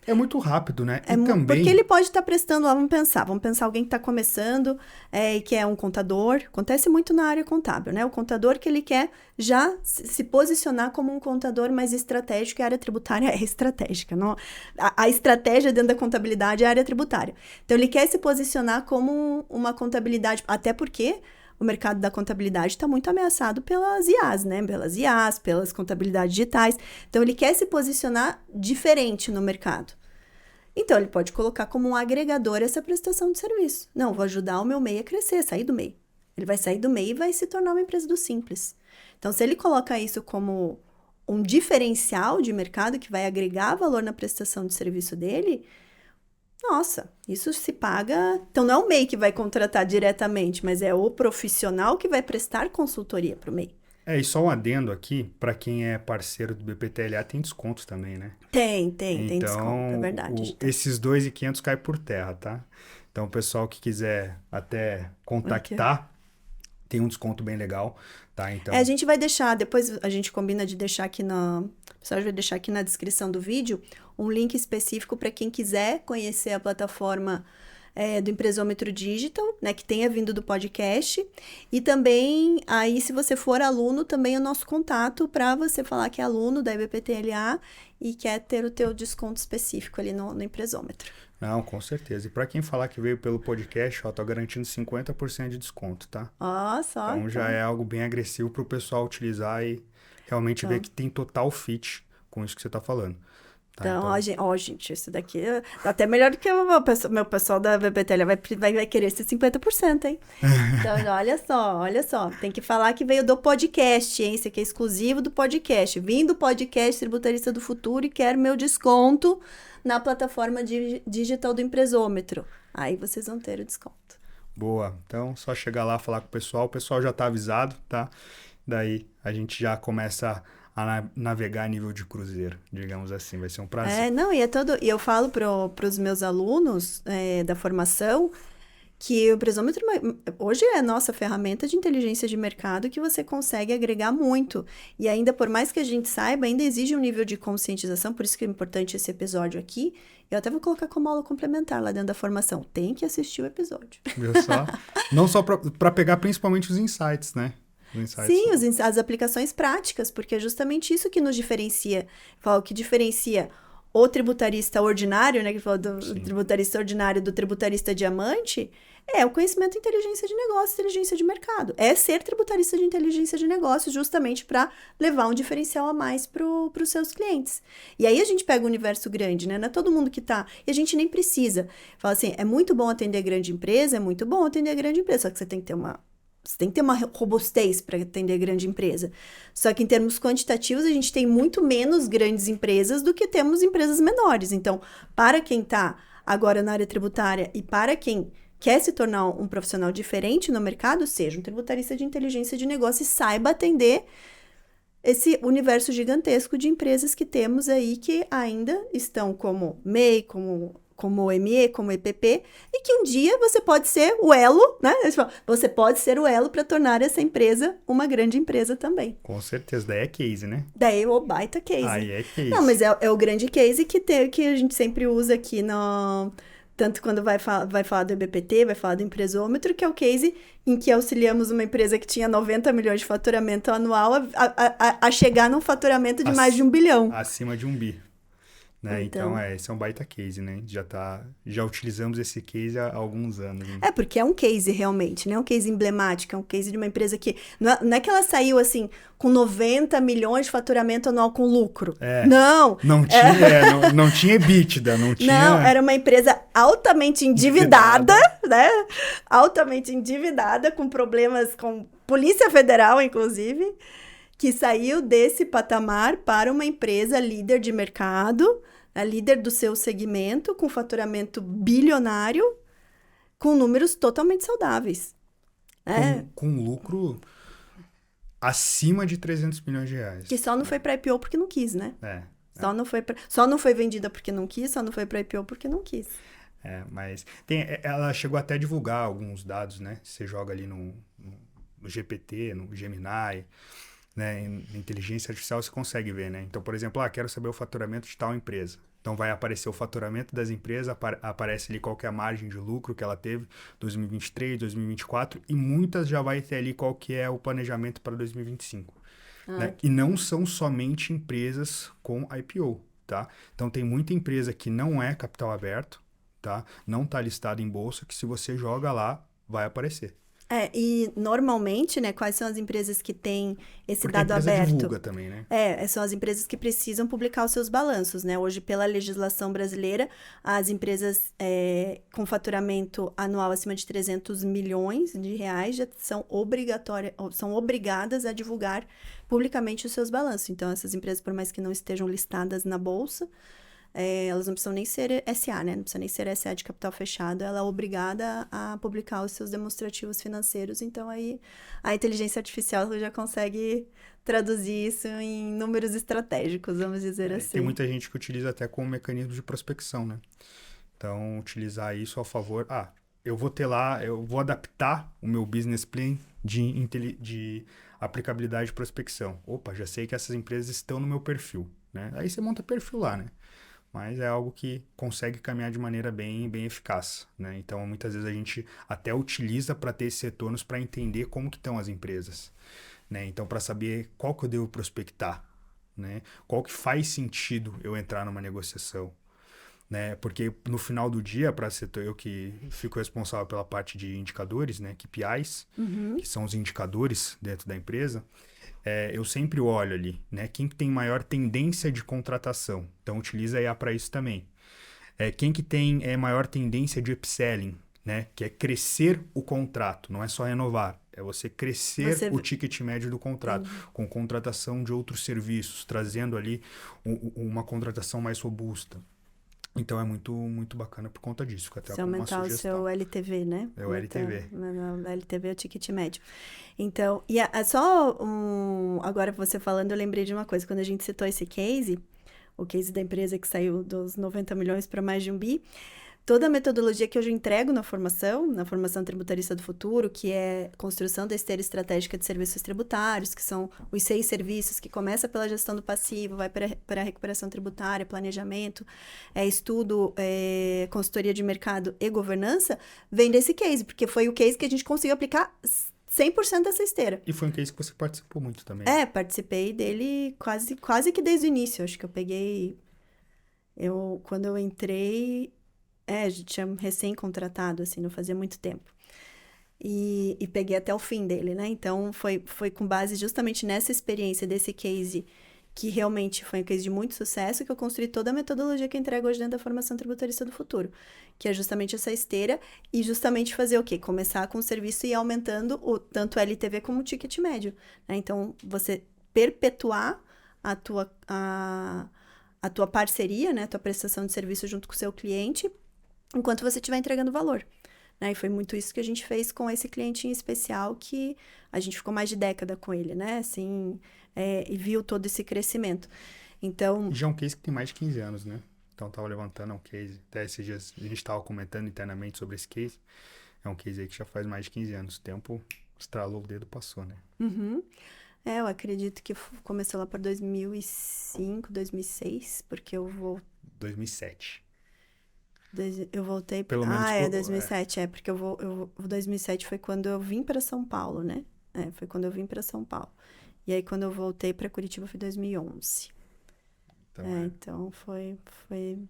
É muito rápido, né? E também... Porque ele pode estar prestando lá, vamos pensar alguém que está começando e que é um contador, acontece muito na área contábil, né? O contador que ele quer já se posicionar como um contador mais estratégico, e a área tributária é estratégica, não? A estratégia dentro da contabilidade é a área tributária. Então, ele quer se posicionar como uma contabilidade, até porque o mercado da contabilidade está muito ameaçado pelas IAs, né? Pelas IAs, pelas contabilidades digitais. Então, ele quer se posicionar diferente no mercado. Então, ele pode colocar como um agregador essa prestação de serviço. Não, vou ajudar o meu MEI a crescer, sair do MEI. Ele vai sair do MEI e vai se tornar uma empresa do Simples. Então, se ele coloca isso como um diferencial de mercado que vai agregar valor na prestação de serviço dele, nossa, isso se paga... Então, não é o MEI que vai contratar diretamente, mas é o profissional que vai prestar consultoria para o MEI. E só um adendo aqui, para quem é parceiro do BPTLA, tem descontos também, né? Tem Então, desconto, é verdade. Esses 2.500 caem por terra, tá? Então, o pessoal que quiser até contactar, tem um desconto bem legal, tá? Então... a gente vai deixar, depois a gente combina de deixar aqui o pessoal vai deixar aqui na descrição do vídeo um link específico para quem quiser conhecer a plataforma do Empresômetro Digital, né, que tenha vindo do podcast, e também, aí se você for aluno, também o nosso contato para você falar que é aluno da IBPTLA e quer ter o teu desconto específico ali no Empresômetro. Não, com certeza. E para quem falar que veio pelo podcast, ó, tô garantindo 50% de desconto, tá? Só. Então já é algo bem agressivo para o pessoal utilizar e realmente ver que tem total fit com isso que você tá falando. Tá, então, gente, isso daqui é até melhor do que o meu pessoal da BPTL vai querer ser 50%, hein? Então, olha só, tem que falar que veio do podcast, hein? Esse aqui é exclusivo do podcast. Vim do podcast Tributarista do Futuro e quero meu desconto na plataforma digital do Empresômetro. Aí vocês vão ter o desconto. Boa, então só chegar lá, falar com o pessoal já tá avisado, tá? Daí a gente já começa a navegar a nível de cruzeiro, digamos assim, vai ser um prazer. E eu falo para os meus alunos da formação que o Empresômetro hoje é a nossa ferramenta de inteligência de mercado que você consegue agregar muito. E ainda, por mais que a gente saiba, ainda exige um nível de conscientização, por isso que é importante esse episódio aqui. Eu até vou colocar como aula complementar lá dentro da formação. Tem que assistir o episódio. Viu só? Não só para pegar principalmente os insights, né? Sim, as aplicações práticas, porque é justamente isso que nos diferencia. O que diferencia o tributarista ordinário, né, que fala do tributarista ordinário do tributarista diamante, é o conhecimento de inteligência de negócio, inteligência de mercado. É ser tributarista de inteligência de negócio justamente para levar um diferencial a mais para os seus clientes. E aí a gente pega um universo grande, né? Não é todo mundo que tá... E a gente nem precisa. Fala assim, é muito bom atender grande empresa, é muito bom atender grande empresa, só que você tem que ter uma robustez para atender grande empresa. Só que em termos quantitativos, a gente tem muito menos grandes empresas do que temos empresas menores. Então, para quem está agora na área tributária e para quem quer se tornar um profissional diferente no mercado, seja um tributarista de inteligência de negócio e saiba atender esse universo gigantesco de empresas que temos aí que ainda estão como MEI, como ME, como EPP, e que um dia você pode ser o elo, né? Você pode ser o elo para tornar essa empresa uma grande empresa também. Com certeza, daí é case, né? Daí é o baita case. Aí é case. Não, mas é o grande case que a gente sempre usa aqui tanto quando vai falar do EBPT, vai falar do Empresômetro, que é o case em que auxiliamos uma empresa que tinha 90 milhões de faturamento anual a chegar num faturamento de mais de 1 bilhão. Acima de 1 bi. Né? Então, esse é um baita case, né? Já utilizamos esse case há alguns anos. Né? Porque é um case realmente, né? É um case emblemático, é um case de uma empresa que... Não é que ela saiu, assim, com 90 milhões de faturamento anual com lucro. Não! Não tinha EBITDA, não tinha... Não, era uma empresa altamente endividada, né? Altamente endividada, com problemas com Polícia Federal, inclusive, que saiu desse patamar para uma empresa líder de mercado, a líder do seu segmento, com faturamento bilionário, com números totalmente saudáveis. Com lucro acima de 300 milhões de reais. Que só não foi para IPO porque não quis, né? Só não foi vendida porque não quis, só não foi para IPO porque não quis. Mas ela chegou até a divulgar alguns dados, né? Você joga ali no GPT, no Gemini... né? Em inteligência artificial você consegue ver, né? Então, por exemplo, quero saber o faturamento de tal empresa. Então vai aparecer o faturamento das empresas, aparece ali qual que é a margem de lucro que ela teve 2023, 2024 e muitas já vai ter ali qual que é o planejamento para 2025. Né? E não são somente empresas com IPO, tá? Então tem muita empresa que não é capital aberto, tá? Não está listada em bolsa, que se você joga lá, vai aparecer. E normalmente, né, quais são as empresas que têm esse Porque dado a empresa aberto? divulga também, né? São as empresas que precisam publicar os seus balanços, né? Hoje, pela legislação brasileira, as empresas com faturamento anual acima de 300 milhões de reais já são obrigadas a divulgar publicamente os seus balanços. Então, essas empresas, por mais que não estejam listadas na bolsa, elas não precisam nem ser SA, né? Não precisa nem ser SA de capital fechado, ela é obrigada a publicar os seus demonstrativos financeiros. Então, aí a inteligência artificial já consegue traduzir isso em números estratégicos, vamos dizer assim. Tem muita gente que utiliza até como mecanismo de prospecção, né? Então, utilizar isso a favor... eu vou ter lá, eu vou adaptar o meu business plan de aplicabilidade de prospecção. Opa, já sei que essas empresas estão no meu perfil, né? Aí você monta perfil lá, né? Mas é algo que consegue caminhar de maneira bem eficaz, né? Então, muitas vezes a gente até utiliza para ter esses retornos para entender como que estão as empresas, né? Então, para saber qual que eu devo prospectar, né? Qual que faz sentido eu entrar numa negociação, né? Porque no final do dia, para ser eu que fico responsável pela parte de indicadores, né? KPIs, que são os indicadores dentro da empresa, eu sempre olho ali, né? Quem que tem maior tendência de contratação. Então, utiliza a IA para isso também. Quem que tem maior tendência de upselling, né? Que é crescer o contrato, não é só renovar. É você crescer o ticket médio do contrato, com contratação de outros serviços, trazendo ali uma contratação mais robusta. Então, é muito bacana por conta disso. Fica até se aumentar o seu LTV, né? É o LTV. O LTV é o ticket médio. Então, agora você falando, eu lembrei de uma coisa. Quando a gente citou esse case, o case da empresa que saiu dos 90 milhões para mais de 1 bi, toda a metodologia que eu já entrego na formação tributarista do futuro, que é construção da esteira estratégica de serviços tributários, que são os 6 serviços que começa pela gestão do passivo, vai para a recuperação tributária, planejamento, estudo, consultoria de mercado e governança, vem desse case, porque foi o case que a gente conseguiu aplicar 100% dessa esteira. E foi um case que você participou muito também. Participei dele quase que desde o início. Acho que eu peguei... Quando eu entrei... a gente tinha recém-contratado, assim, não fazia muito tempo. E peguei até o fim dele, né? Então, foi com base justamente nessa experiência desse case, que realmente foi um case de muito sucesso, que eu construí toda a metodologia que eu entrego hoje dentro da formação tributarista do futuro, que é justamente essa esteira e justamente fazer o quê? Começar com o serviço e ir aumentando tanto o LTV como o ticket médio, né? Então, você perpetuar a tua parceria, né? A tua prestação de serviço junto com o seu cliente, enquanto você estiver entregando valor. Né? E foi muito isso que a gente fez com esse cliente em especial, que a gente ficou mais de década com ele, né? Assim, e viu todo esse crescimento. Então... E já é um case que tem mais de 15 anos, né? Então, estava levantando um case, até esses dias a gente estava comentando internamente sobre esse case. É um case aí que já faz mais de 15 anos. O tempo estralou o dedo, passou, né? Uhum. Eu acredito que começou lá por 2005, 2006, porque eu vou... 2007. Eu voltei... Pelo menos... 2007, porque 2007 foi quando eu vim para São Paulo, né? Foi quando eu vim para São Paulo. E aí, quando eu voltei para Curitiba, foi 2011. Então, foi...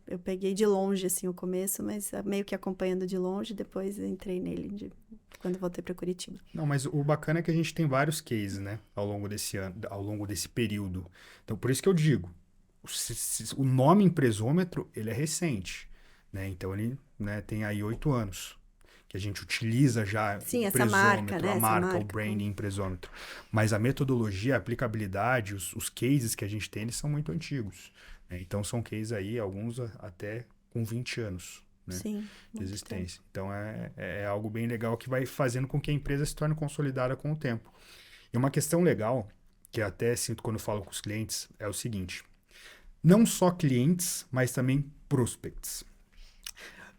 Eu peguei de longe, assim, o começo, mas meio que acompanhando de longe, depois entrei nele quando voltei para Curitiba. Não, mas o bacana é que a gente tem vários cases, né? Ao longo desse ano, ao longo desse período. Então, por isso que eu digo, o nome empresômetro, ele é recente, né? Então, ele, né, tem aí 8 anos. Que a gente utiliza já sim, o essa marca, né? a marca, o branding empresômetro. Mas a metodologia, a aplicabilidade, os cases que a gente tem, eles são muito antigos. Né? Então, são cases aí, alguns até com 20 anos, né? Sim, de existência. Tempo. Então, é algo bem legal que vai fazendo com que a empresa se torne consolidada com o tempo. E uma questão legal, que eu até sinto quando eu falo com os clientes, é o seguinte. Não só clientes, mas também prospects.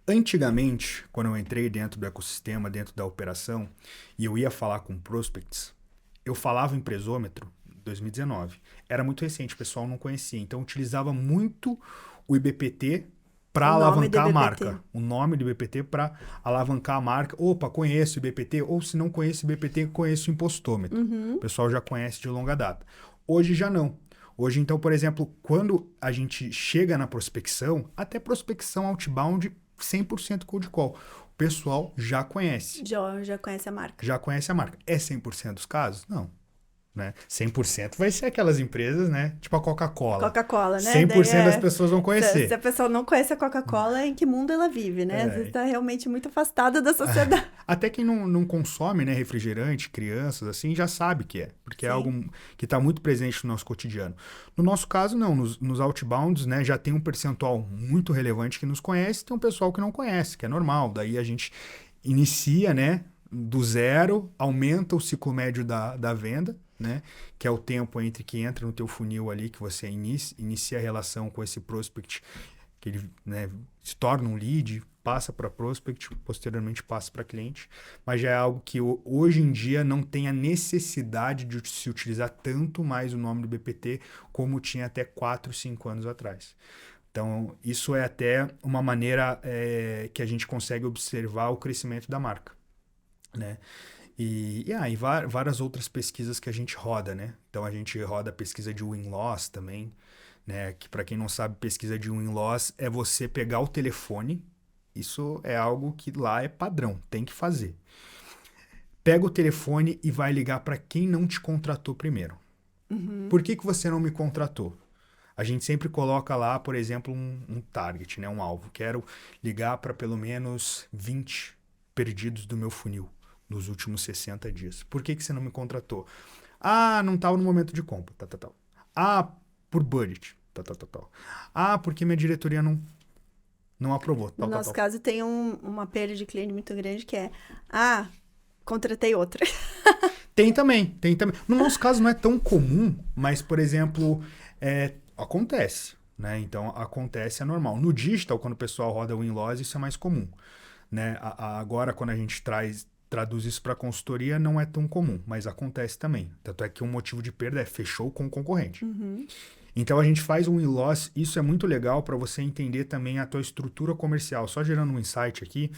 Antigamente, quando eu entrei dentro do ecossistema, dentro da operação, e eu ia falar com prospects, eu falava em empresômetro 2019. Era muito recente, o pessoal não conhecia. Então, utilizava muito o IBPT para alavancar a marca. O nome do IBPT para alavancar a marca. Opa, conheço o IBPT. Ou se não conheço o IBPT, conheço o impostômetro. O pessoal já conhece de longa data. Hoje já não. Hoje, então, por exemplo, quando a gente chega na prospecção, até prospecção outbound 100% cold call, o pessoal já conhece. Já conhece a marca. Já conhece a marca. É 100% dos casos? Não. Né? 100% vai ser aquelas empresas, né? Tipo a Coca-Cola. Coca-Cola, né? 100% das pessoas vão conhecer. Se a pessoa não conhece a Coca-Cola, em que mundo ela vive, né? Às vezes está realmente muito afastada da sociedade. Até quem não consome, né, refrigerante, crianças, assim, já sabe que é. Porque é algo que está muito presente no nosso cotidiano. No nosso caso, não. Nos outbounds, né, já tem um percentual muito relevante que nos conhece, tem um pessoal que não conhece, que é normal. Daí a gente inicia, né, do zero, aumenta o ciclo médio da venda, né? Que é o tempo entre que entra no teu funil ali, que você inicia a relação com esse prospect, que ele, né, se torna um lead, passa para prospect, posteriormente passa para cliente, mas já é algo que hoje em dia não tem a necessidade de se utilizar tanto mais o nome do BPT como tinha até 4, 5 anos atrás. Então, isso é até uma maneira que a gente consegue observar o crescimento da marca, né? E várias outras pesquisas que a gente roda, né? Então, a gente roda a pesquisa de win-loss também, né? Que, para quem não sabe, pesquisa de win-loss é você pegar o telefone. Isso é algo que lá é padrão, tem que fazer. Pega o telefone e vai ligar para quem não te contratou primeiro. Por que você não me contratou? A gente sempre coloca lá, por exemplo, um target, né? Um alvo. Quero ligar para pelo menos 20 perdidos do meu funil nos últimos 60 dias. Por que você não me contratou? Ah, não estava no momento de compra. Ah, por budget. Ah, porque minha diretoria não aprovou. No nosso caso, tem uma perda de cliente muito grande que é... contratei outra. Tem também. No nosso caso, não é tão comum, mas, por exemplo, acontece. Né? Então, acontece, é normal. No digital, quando o pessoal roda o win-loss, isso é mais comum. Né? Agora, quando a gente traduz isso para consultoria, não é tão comum, mas acontece também. Tanto é que um motivo de perda é fechou com o concorrente. Então a gente faz um win-loss, isso é muito legal para você entender também a tua estrutura comercial, só gerando um insight aqui,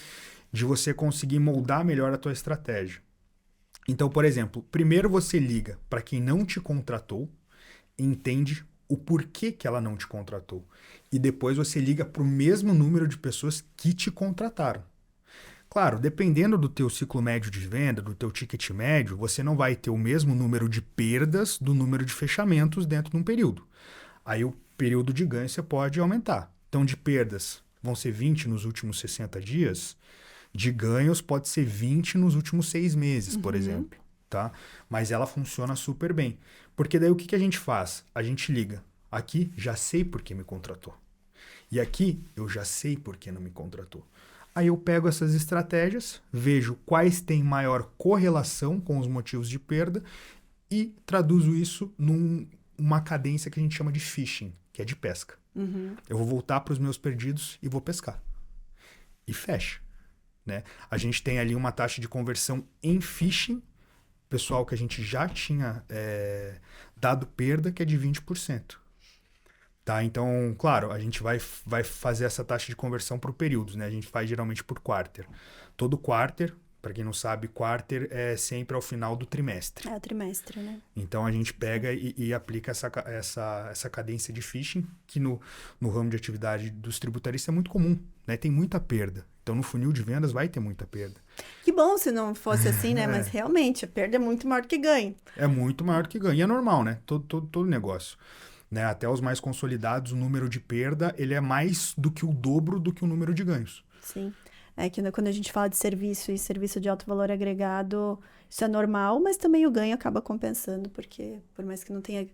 de você conseguir moldar melhor a tua estratégia. Então, por exemplo, primeiro você liga para quem não te contratou, entende o porquê que ela não te contratou. E depois você liga para o mesmo número de pessoas que te contrataram. Claro, dependendo do teu ciclo médio de venda, do teu ticket médio, você não vai ter o mesmo número de perdas do número de fechamentos dentro de um período. Aí o período de ganho você pode aumentar. Então, de perdas vão ser 20 nos últimos 60 dias, de ganhos pode ser 20 nos últimos 6 meses, por exemplo. Tá? Mas ela funciona super bem. Porque daí o que a gente faz? A gente liga. Aqui, já sei por que me contratou. E aqui, eu já sei por que não me contratou. Aí eu pego essas estratégias, vejo quais têm maior correlação com os motivos de perda e traduzo isso numa cadência que a gente chama de fishing, que é de pesca. Eu vou voltar para os meus perdidos e vou pescar. E fecha. Né? A gente tem ali uma taxa de conversão em phishing, pessoal que a gente já tinha dado perda, que é de 20%. Tá? Então, claro, a gente vai fazer essa taxa de conversão por períodos, né? A gente faz geralmente por quarter. Todo quarter, para quem não sabe, quarter é sempre ao final do trimestre. É o trimestre, né? Então, a gente pega e aplica essa cadência de phishing, que no ramo de atividade dos tributaristas é muito comum, né? Tem muita perda. Então, no funil de vendas vai ter muita perda. Que bom se não fosse assim, né? Mas realmente, a perda é muito maior do que ganho. É muito maior do que ganho. E é normal, né? Todo negócio. Né? Até os mais consolidados, o número de perda ele é mais do que o dobro do que o número de ganhos. Sim. É que quando a gente fala de serviço e serviço de alto valor agregado, isso é normal, mas também o ganho acaba compensando, porque por mais que não tenha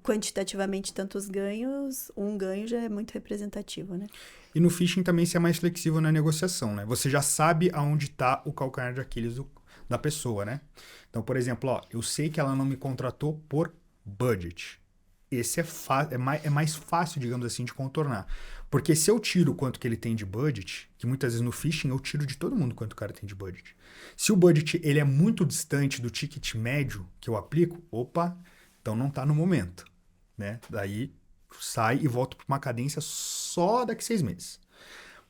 quantitativamente tantos ganhos, um ganho já é muito representativo, né? E no phishing também se é mais flexível na negociação, né? Você já sabe aonde está o calcanhar de Aquiles da pessoa, né? Então, por exemplo, eu sei que ela não me contratou por budget. Esse é mais fácil, digamos assim, de contornar. Porque se eu tiro quanto que ele tem de budget, que muitas vezes no phishing eu tiro de todo mundo quanto o cara tem de budget. Se o budget ele é muito distante do ticket médio que eu aplico, Então não está no momento, né? Daí sai e volta para uma cadência só daqui 6 meses.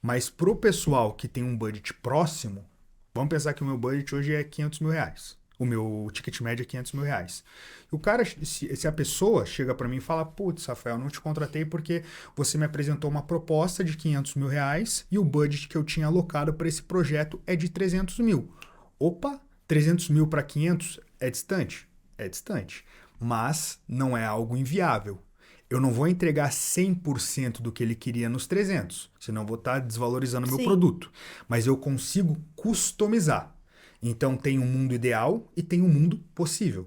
Mas pro pessoal que tem um budget próximo, vamos pensar que o meu budget hoje é R$500.000. O meu ticket médio é R$500.000. E o cara, se a pessoa chega para mim e fala, putz, Rafael, não te contratei porque você me apresentou uma proposta de R$500.000 e o budget que eu tinha alocado para esse projeto é de 300 mil. Opa, 300 mil para 500 é distante? É distante. Mas não é algo inviável. Eu não vou entregar 100% do que ele queria nos 300, senão eu vou estar desvalorizando o meu produto. Mas eu consigo customizar. Então tem um mundo ideal e tem um mundo possível.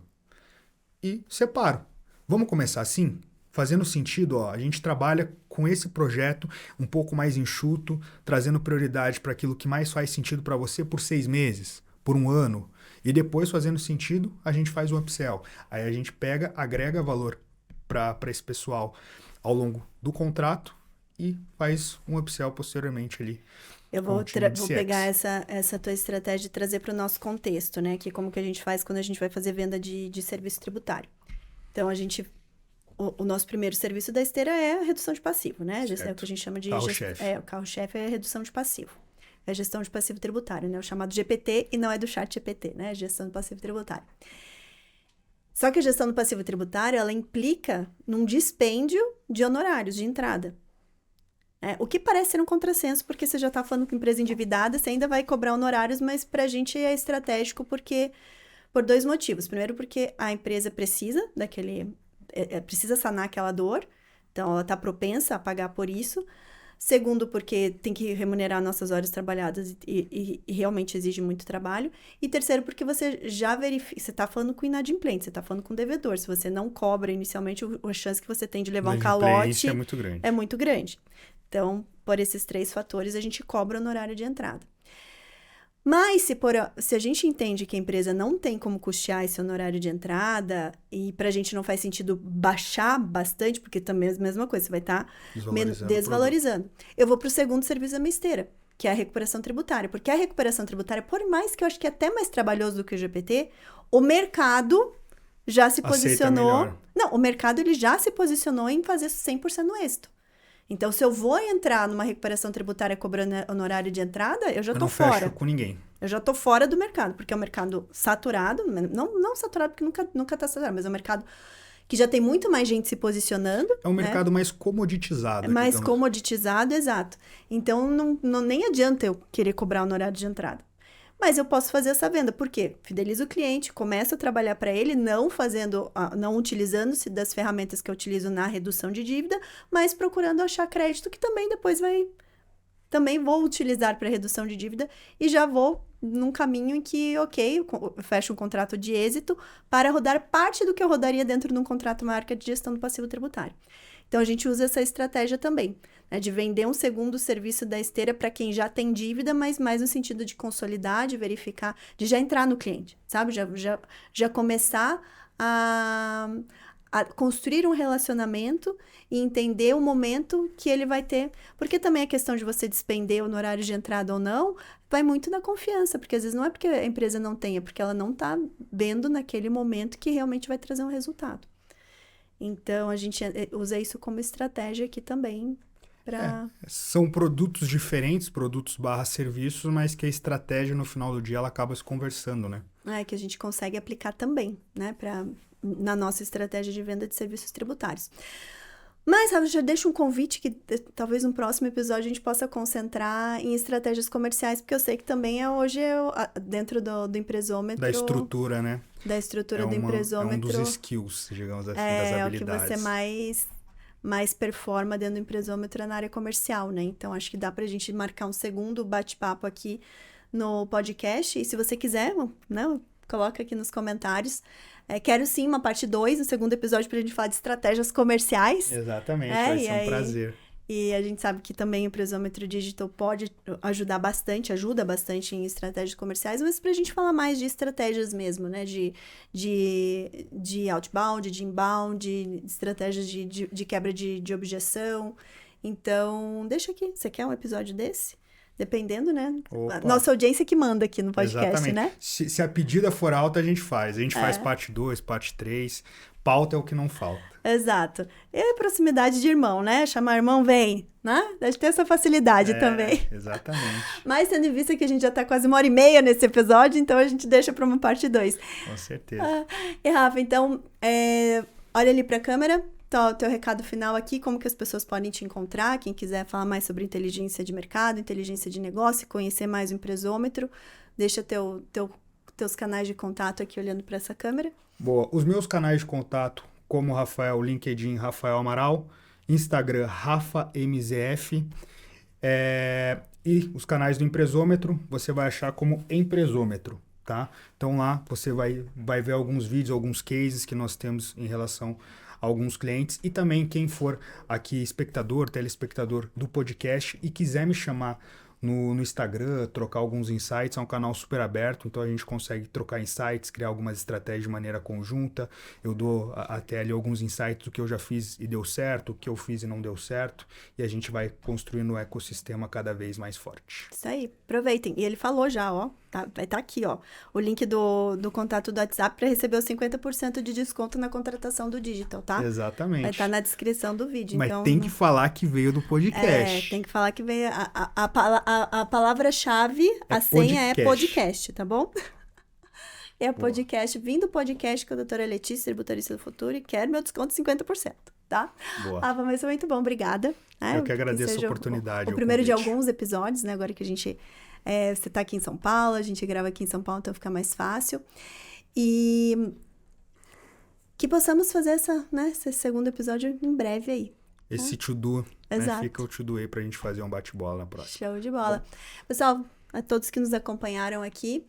E separo. Vamos começar assim? Fazendo sentido, ó, a gente trabalha com esse projeto um pouco mais enxuto, trazendo prioridade para aquilo que mais faz sentido para você por 6 meses, por 1 ano. E depois, fazendo sentido, a gente faz o upsell. Aí a gente pega, agrega valor para esse pessoal ao longo do contrato e faz um upsell posteriormente ali. Eu vou pegar essa tua estratégia e trazer para o nosso contexto, né? Que é como que a gente faz quando a gente vai fazer venda de serviço tributário. Então, o nosso primeiro serviço da esteira é a redução de passivo, né? É o que a gente chama de... Carro-chefe. O carro-chefe é a redução de passivo. É a gestão de passivo tributário, né? O chamado GPT, e não é do chat GPT, né? Gestão de passivo tributário. Só que a gestão do passivo tributário, ela implica num dispêndio de honorários de entrada. O que parece ser um contrassenso, porque você já está falando com empresa endividada, você ainda vai cobrar honorários, mas para a gente é estratégico por 2 motivos. Primeiro, porque a empresa precisa precisa sanar aquela dor, então ela está propensa a pagar por isso. Segundo, porque tem que remunerar nossas horas trabalhadas e realmente exige muito trabalho. E terceiro, porque você já verifica, você está falando com inadimplente, você está falando com devedor. Se você não cobra inicialmente, a chance que você tem de levar um calote é muito grande. É muito grande. Então, por esses 3 fatores, a gente cobra o honorário de entrada. Mas, se a gente entende que a empresa não tem como custear esse honorário de entrada, e para a gente não faz sentido baixar bastante, porque também é a mesma coisa, você vai estar desvalorizando. Eu vou para o segundo serviço da minha esteira, que é a recuperação tributária. Porque a recuperação tributária, por mais que eu acho que é até mais trabalhoso do que o GPT, o mercado já se posicionou... Não, o mercado ele já se posicionou em fazer 100% no êxito. Então, se eu vou entrar numa recuperação tributária cobrando honorário de entrada, eu já estou fora. Eu não fecho com ninguém. Eu já estou fora do mercado, porque é um mercado saturado, não saturado porque nunca está saturado, mas é um mercado que já tem muito mais gente se posicionando. É um mercado mais comoditizado. Mais comoditizado, exato. Então, nem adianta eu querer cobrar honorário de entrada. Mas eu posso fazer essa venda, por quê? Fidelizo o cliente, começo a trabalhar para ele, não utilizando-se das ferramentas que eu utilizo na redução de dívida, mas procurando achar crédito que também depois também vou utilizar para redução de dívida e já vou num caminho em que, eu fecho um contrato de êxito para rodar parte do que eu rodaria dentro de um contrato maior que é de gestão do passivo tributário. Então, a gente usa essa estratégia também, né, de vender um segundo serviço da esteira para quem já tem dívida, mas mais no sentido de consolidar, de verificar, de já entrar no cliente, sabe? Já começar a construir um relacionamento e entender o momento que ele vai ter. Porque também a questão de você despender honorário de entrada ou não, vai muito na confiança, porque às vezes não é porque a empresa não tem, é porque ela não está vendo naquele momento que realmente vai trazer um resultado. Então, a gente usa isso como estratégia aqui também para... São produtos diferentes, produtos / serviços, mas que a estratégia, no final do dia, ela acaba se conversando, né? Que a gente consegue aplicar também, né? Na nossa estratégia de venda de serviços tributários. Mas, Rafa, já deixo um convite que talvez no próximo episódio a gente possa concentrar em estratégias comerciais, porque eu sei que também hoje dentro do empresômetro... Da estrutura, né? Da estrutura do empresômetro. É um dos skills, digamos assim, das habilidades. É o que você mais performa dentro do empresômetro na área comercial, né? Então, acho que dá pra gente marcar um segundo bate-papo aqui no podcast. E se você quiser, né, coloca aqui nos comentários. Quero sim uma parte 2, no segundo episódio, pra gente falar de estratégias comerciais. Exatamente, vai ser um prazer. E a gente sabe que também o Empresômetro Digital pode ajuda bastante em estratégias comerciais, mas pra gente falar mais de estratégias mesmo, né? De outbound, de inbound, de estratégias de quebra de objeção. Então, deixa aqui. Você quer um episódio desse? Dependendo, né? Opa. Nossa audiência que manda aqui no podcast, exatamente, né? Se a pedida for alta, a gente faz. A gente faz parte 2, parte 3. pauta é o que não falta. Exato. E a proximidade de irmão, né? Chamar irmão, vem, né? Deve ter essa facilidade também. Exatamente. Mas tendo em vista que a gente já tá quase 1h30 nesse episódio, então a gente deixa para uma parte 2. Com certeza. E Rafa, então, olha ali para a câmera, tá o teu recado final aqui, como que as pessoas podem te encontrar, quem quiser falar mais sobre inteligência de mercado, inteligência de negócio, conhecer mais o Empresômetro, deixa teus canais de contato aqui olhando para essa câmera. Boa, os meus canais de contato, como Rafael, LinkedIn, Rafael Amaral, Instagram, RafaMZF, e os canais do Empresômetro, você vai achar como Empresômetro, tá? Então lá você vai ver alguns vídeos, alguns cases que nós temos em relação a alguns clientes e também quem for aqui espectador, telespectador do podcast e quiser me chamar no Instagram, trocar alguns insights, é um canal super aberto, então a gente consegue trocar insights, criar algumas estratégias de maneira conjunta, eu dou até ali alguns insights do que eu já fiz e deu certo, o que eu fiz e não deu certo, e a gente vai construindo um ecossistema cada vez mais forte. Isso aí, aproveitem. E ele falou já, ó, vai estar aqui, ó, o link do contato do WhatsApp para receber os 50% de desconto na contratação do Digital, tá? Exatamente. Vai estar na descrição do vídeo. Mas então, tem que falar que veio do podcast. Tem que falar que veio a palavra-chave, a senha é podcast, tá bom? É podcast, vim do podcast com a doutora Letícia, tributarista do futuro, e quero meu desconto de 50%, tá? Boa. Mas foi muito bom, obrigada. Eu que agradeço a oportunidade. O primeiro de alguns episódios, né? Agora que a gente... você tá aqui em São Paulo, a gente grava aqui em São Paulo, então fica mais fácil. E que possamos fazer esse segundo episódio em breve aí. Esse to-do, Exato. Fica o to-do aí pra gente fazer um bate-bola na próxima. Show de bola. Pessoal, a todos que nos acompanharam aqui,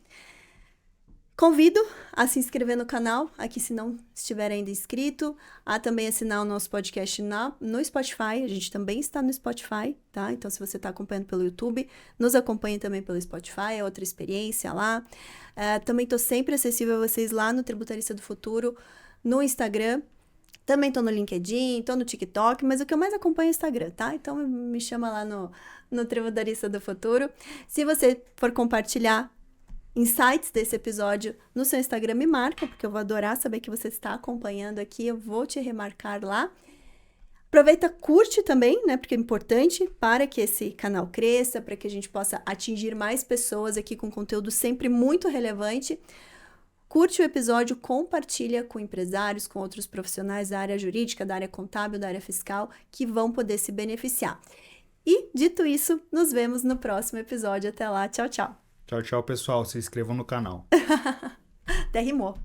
convido a se inscrever no canal, aqui se não estiver ainda inscrito, a também assinar o nosso podcast no Spotify, a gente também está no Spotify, tá? Então, se você está acompanhando pelo YouTube, nos acompanhe também pelo Spotify, é outra experiência lá. Também estou sempre acessível a vocês lá no Tributarista do Futuro, no Instagram, também tô no LinkedIn, tô no TikTok, mas o que eu mais acompanho é o Instagram, tá? Então me chama lá no Tributarista do Futuro. Se você for compartilhar insights desse episódio no seu Instagram, me marca, porque eu vou adorar saber que você está acompanhando aqui, eu vou te remarcar lá. Aproveita, curte também, né? Porque é importante para que esse canal cresça, para que a gente possa atingir mais pessoas aqui com conteúdo sempre muito relevante. Curte o episódio, compartilha com empresários, com outros profissionais da área jurídica, da área contábil, da área fiscal, que vão poder se beneficiar. E, dito isso, nos vemos no próximo episódio. Até lá, tchau, tchau. Tchau, tchau, pessoal. Se inscrevam no canal. Até rimou.